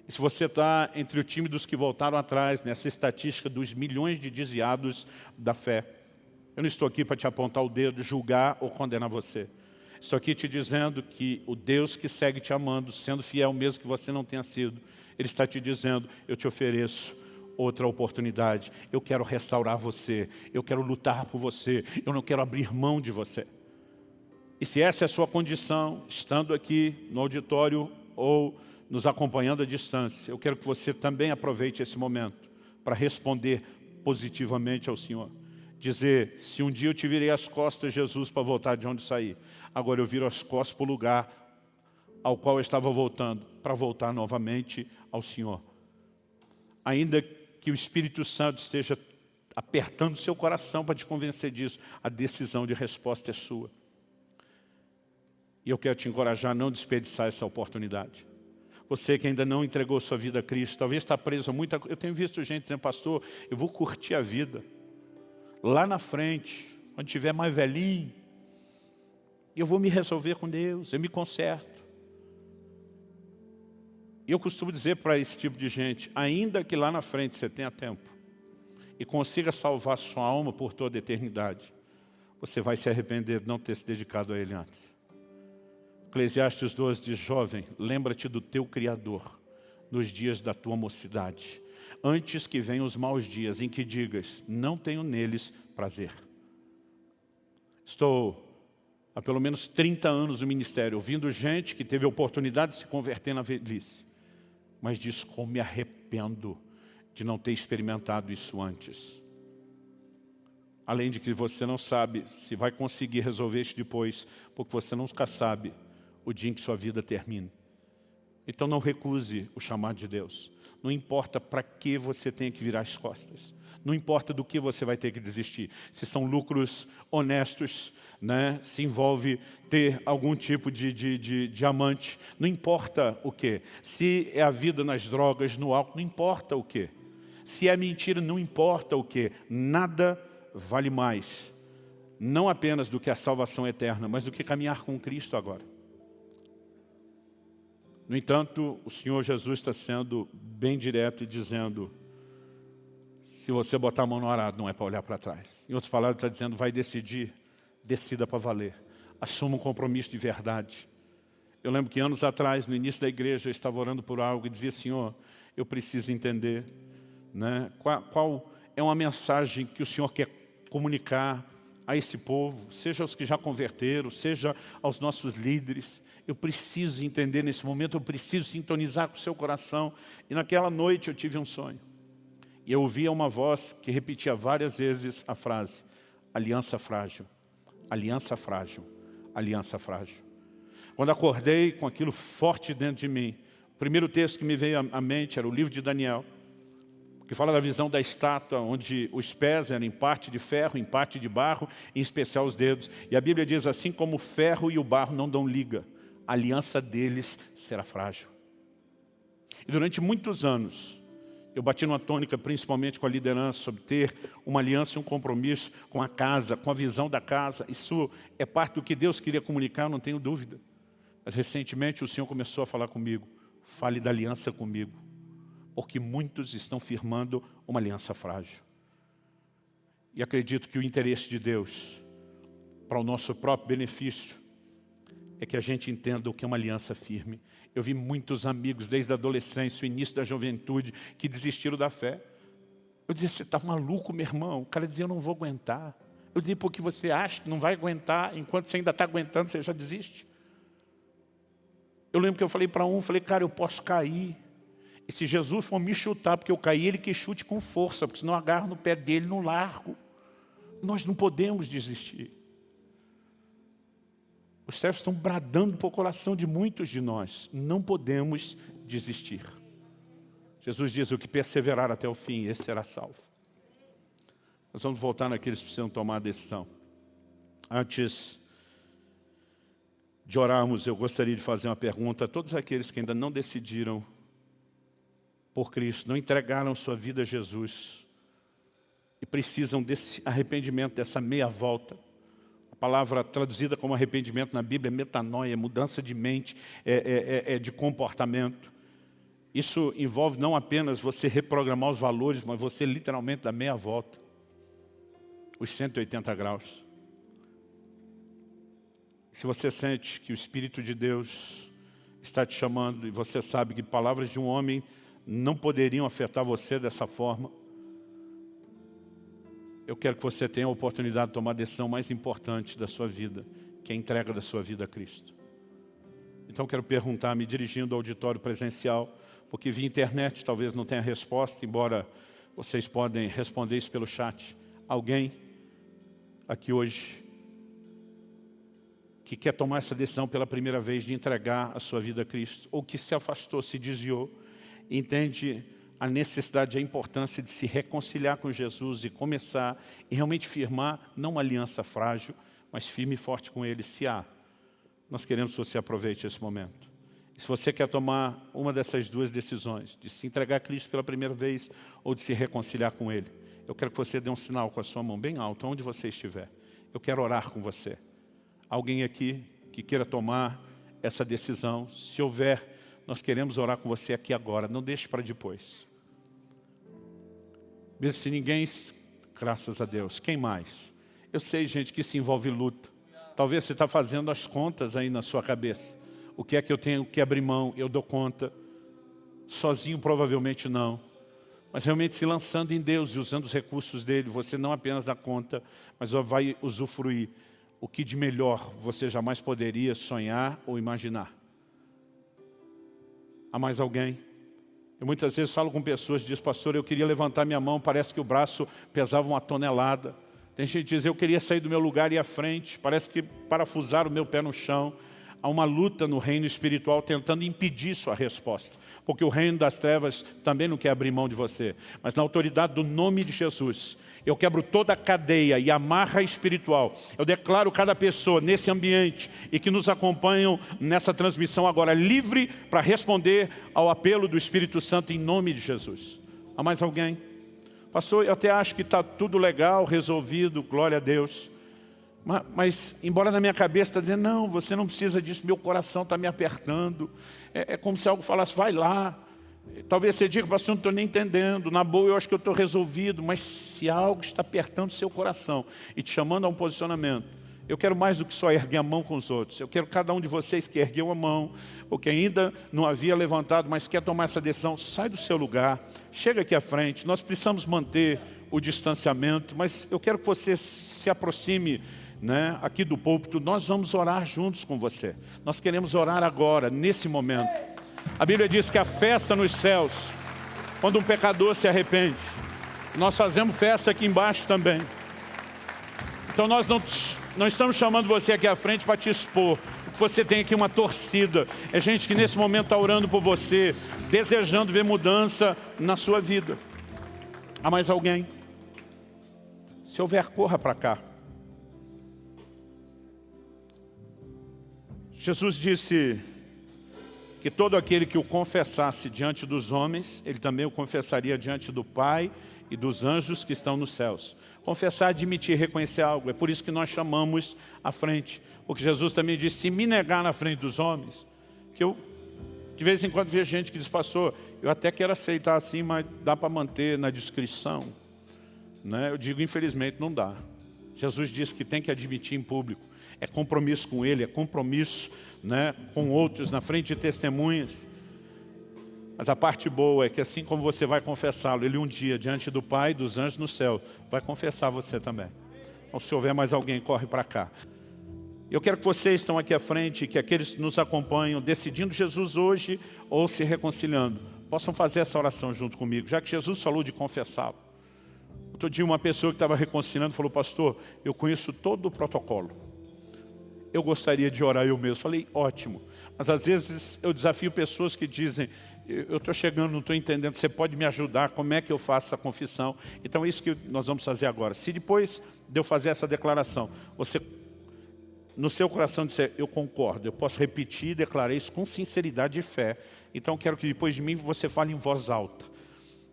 S1: E se você está entre o time dos que voltaram atrás, nessa estatística dos milhões de desviados da fé, eu não estou aqui para te apontar o dedo, julgar ou condenar você. Estou aqui te dizendo que o Deus que segue te amando, sendo fiel mesmo que você não tenha sido, Ele está te dizendo, eu te ofereço outra oportunidade. Eu quero restaurar você. Eu quero lutar por você. Eu não quero abrir mão de você. E se essa é a sua condição, estando aqui no auditório ou nos acompanhando à distância, eu quero que você também aproveite esse momento para responder positivamente ao Senhor. Dizer, se um dia eu te virei as costas, Jesus, para voltar de onde saí, agora eu viro as costas para o lugar ao qual eu estava voltando, para voltar novamente ao Senhor. Ainda que o Espírito Santo esteja apertando seu coração para te convencer disso, a decisão de resposta é sua. E eu quero te encorajar a não desperdiçar essa oportunidade. Você que ainda não entregou sua vida a Cristo, talvez está preso a muita coisa. Eu tenho visto gente dizendo, pastor, eu vou curtir a vida. Lá na frente, quando estiver mais velhinho, eu vou me resolver com Deus, eu me conserto. E eu costumo dizer para esse tipo de gente, ainda que lá na frente você tenha tempo e consiga salvar sua alma por toda a eternidade, você vai se arrepender de não ter se dedicado a Ele antes. Eclesiastes 12 diz, jovem, lembra-te do teu Criador nos dias da tua mocidade, antes que venham os maus dias em que digas, não tenho neles prazer. Estou há pelo menos 30 anos no ministério, ouvindo gente que teve a oportunidade de se converter na velhice, mas diz, como me arrependo de não ter experimentado isso antes. Além de que você não sabe se vai conseguir resolver isso depois, porque você nunca sabe o dia em que sua vida termine. Então não recuse o chamado de Deus. Não importa para que você tenha que virar as costas. Não importa do que você vai ter que desistir. Se são lucros honestos, né? Se envolve ter algum tipo de diamante. Não importa o que. Se é a vida nas drogas, no álcool, não importa o que. Se é mentira, não importa o que. Nada vale mais. Não apenas do que a salvação eterna, mas do que caminhar com Cristo agora. No entanto, o Senhor Jesus está sendo bem direto e dizendo, se você botar a mão no arado, não é para olhar para trás. Em outras palavras, está dizendo, vai decidir, decida para valer. Assuma um compromisso de verdade. Eu lembro que anos atrás, no início da igreja, eu estava orando por algo e dizia, Senhor, eu preciso entender, né, qual é uma mensagem que o Senhor quer comunicar a esse povo, seja aos que já converteram, seja aos nossos líderes. Eu preciso entender nesse momento, eu preciso sintonizar com o seu coração. E naquela noite eu tive um sonho. E eu ouvia uma voz que repetia várias vezes a frase, aliança frágil, aliança frágil, aliança frágil. Quando acordei com aquilo forte dentro de mim, o primeiro texto que me veio à mente era o livro de Daniel, que fala da visão da estátua, onde os pés eram em parte de ferro, em parte de barro, em especial os dedos. E a Bíblia diz assim, como o ferro e o barro não dão liga, a aliança deles será frágil. E durante muitos anos, eu bati numa tônica, principalmente com a liderança, sobre ter uma aliança e um compromisso com a casa, com a visão da casa. Isso é parte do que Deus queria comunicar, não tenho dúvida. Mas recentemente o Senhor começou a falar comigo, fale da aliança comigo, porque muitos estão firmando uma aliança frágil. E acredito que o interesse de Deus, para o nosso próprio benefício, é que a gente entenda o que é uma aliança firme. Eu vi muitos amigos, desde a adolescência, o início da juventude, que desistiram da fé. Eu dizia, você está maluco, meu irmão? O cara dizia, eu não vou aguentar. Eu dizia, porque você acha que não vai aguentar, enquanto você ainda está aguentando, você já desiste. Eu lembro que eu falei para um, falei, cara, eu posso cair. E se Jesus for me chutar, porque eu caí, ele que chute com força, porque senão eu agarro no pé dele, no largo. Nós não podemos desistir. Os céus estão bradando para o coração de muitos de nós. Não podemos desistir. Jesus diz, o que perseverar até o fim, esse será salvo. Nós vamos voltar naqueles que precisam tomar a decisão. Antes de orarmos, eu gostaria de fazer uma pergunta a todos aqueles que ainda não decidiram por Cristo, não entregaram sua vida a Jesus e precisam desse arrependimento, dessa meia volta. A palavra traduzida como arrependimento na Bíblia é metanoia, mudança de mente, de comportamento. Isso envolve não apenas você reprogramar os valores, mas você literalmente dar meia volta, os 180 graus. Se você sente que o Espírito de Deus está te chamando e você sabe que palavras de um homem não poderiam afetar você dessa forma, eu quero que você tenha a oportunidade de tomar a decisão mais importante da sua vida, que é a entrega da sua vida a Cristo. Então eu quero perguntar, me dirigindo ao auditório presencial, porque via internet talvez não tenha resposta, embora vocês podem responder isso pelo chat. Alguém aqui hoje que quer tomar essa decisão pela primeira vez de entregar a sua vida a Cristo, ou que se afastou, se desviou, entende a necessidade, a importância de se reconciliar com Jesus e começar e realmente firmar, não uma aliança frágil, mas firme e forte com Ele, se há. Nós queremos que você aproveite esse momento. E se você quer tomar uma dessas duas decisões, de se entregar a Cristo pela primeira vez ou de se reconciliar com Ele, eu quero que você dê um sinal com a sua mão bem alta, onde você estiver. Eu quero orar com você. Alguém aqui que queira tomar essa decisão, se houver, nós queremos orar com você aqui agora, não deixe para depois. Mesmo se ninguém, graças a Deus, quem mais? Eu sei, gente, que se envolve luta. Talvez você está fazendo as contas aí na sua cabeça. O que é que eu tenho que abrir mão? Eu dou conta. Sozinho provavelmente não. Mas realmente se lançando em Deus e usando os recursos dele, você não apenas dá conta, mas vai usufruir o que de melhor você jamais poderia sonhar ou imaginar. Há mais alguém? Eu muitas vezes falo com pessoas e diz, pastor, eu queria levantar minha mão, parece que o braço pesava 1 tonelada. Tem gente que diz, eu queria sair do meu lugar e ir à frente, parece que parafusaram o meu pé no chão. Há uma luta no reino espiritual tentando impedir sua resposta. Porque o reino das trevas também não quer abrir mão de você. Mas na autoridade do nome de Jesus, eu quebro toda a cadeia e amarra espiritual. Eu declaro cada pessoa nesse ambiente e que nos acompanham nessa transmissão agora livre para responder ao apelo do Espírito Santo em nome de Jesus. Há mais alguém? Pastor, eu até acho que está tudo legal, resolvido, glória a Deus. Mas embora na minha cabeça está dizendo, não, você não precisa disso, meu coração está me apertando. É como se algo falasse, vai lá. Talvez você diga, pastor, não estou nem entendendo. Na boa eu acho que eu estou resolvido. Mas se algo está apertando o seu coração e te chamando a um posicionamento, eu quero mais do que só erguer a mão com os outros. Eu quero cada um de vocês que ergueu a mão, ou que ainda não havia levantado, mas quer tomar essa decisão, sai do seu lugar, chega aqui à frente. Nós precisamos manter o distanciamento, mas eu quero que você se aproxime, né, aqui do púlpito. Nós vamos orar juntos com você. Nós queremos orar agora, nesse momento. A Bíblia diz que a festa nos céus, quando um pecador se arrepende. Nós fazemos festa aqui embaixo também. Então nós não estamos chamando você aqui à frente para te expor. Você tem aqui uma torcida. É gente que nesse momento está orando por você, desejando ver mudança na sua vida. Há mais alguém? Se houver, corra para cá. Jesus disse que todo aquele que o confessasse diante dos homens, ele também o confessaria diante do Pai e dos anjos que estão nos céus. Confessar, admitir, reconhecer algo. É por isso que nós chamamos à frente. Porque Jesus também disse, se me negar na frente dos homens, que De vez em quando vejo gente que diz, pastor, eu até quero aceitar assim, mas dá para manter na discrição. Né? Eu digo, infelizmente, não dá. Jesus disse que tem que admitir em público. É compromisso com Ele, é compromisso, né, com outros, na frente de testemunhas. Mas a parte boa é que assim como você vai confessá-lo, Ele um dia, diante do Pai, dos anjos no céu, vai confessar você também. Então, se houver mais alguém, corre para cá. Eu quero que vocês estão aqui à frente, que aqueles que nos acompanham, decidindo Jesus hoje ou se reconciliando, possam fazer essa oração junto comigo, já que Jesus falou de confessá-lo. Outro dia uma pessoa que estava reconciliando falou, pastor, eu conheço todo o protocolo. Eu gostaria de orar eu mesmo. Falei, ótimo. Mas às vezes eu desafio pessoas que dizem, eu estou chegando, não estou entendendo, você pode me ajudar, como é que eu faço a confissão? Então é isso que nós vamos fazer agora. Se depois de eu fazer essa declaração, você no seu coração disser, eu concordo, eu posso repetir e declarar isso com sinceridade e fé. Então quero que depois de mim você fale em voz alta.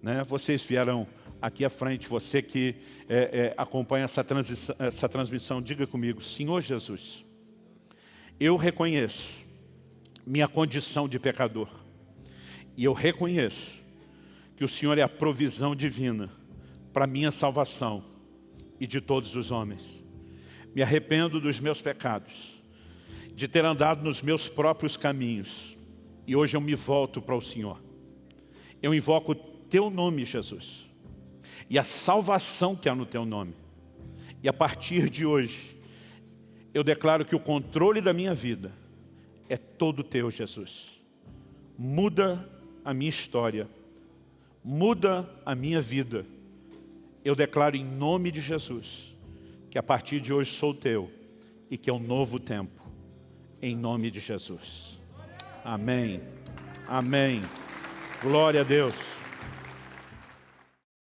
S1: Né? Vocês vieram aqui à frente, você que acompanha essa transmissão, diga comigo, Senhor Jesus, eu reconheço minha condição de pecador. E eu reconheço que o Senhor é a provisão divina para a minha salvação e de todos os homens. Me arrependo dos meus pecados, de ter andado nos meus próprios caminhos. E hoje eu me volto para o Senhor. Eu invoco o Teu nome, Jesus. E a salvação que há no Teu nome. E a partir de hoje, eu declaro que o controle da minha vida é todo Teu, Jesus. Muda a minha história. Muda a minha vida. Eu declaro em nome de Jesus que a partir de hoje sou Teu e que é um novo tempo. Em nome de Jesus. Amém. Amém. Glória a Deus.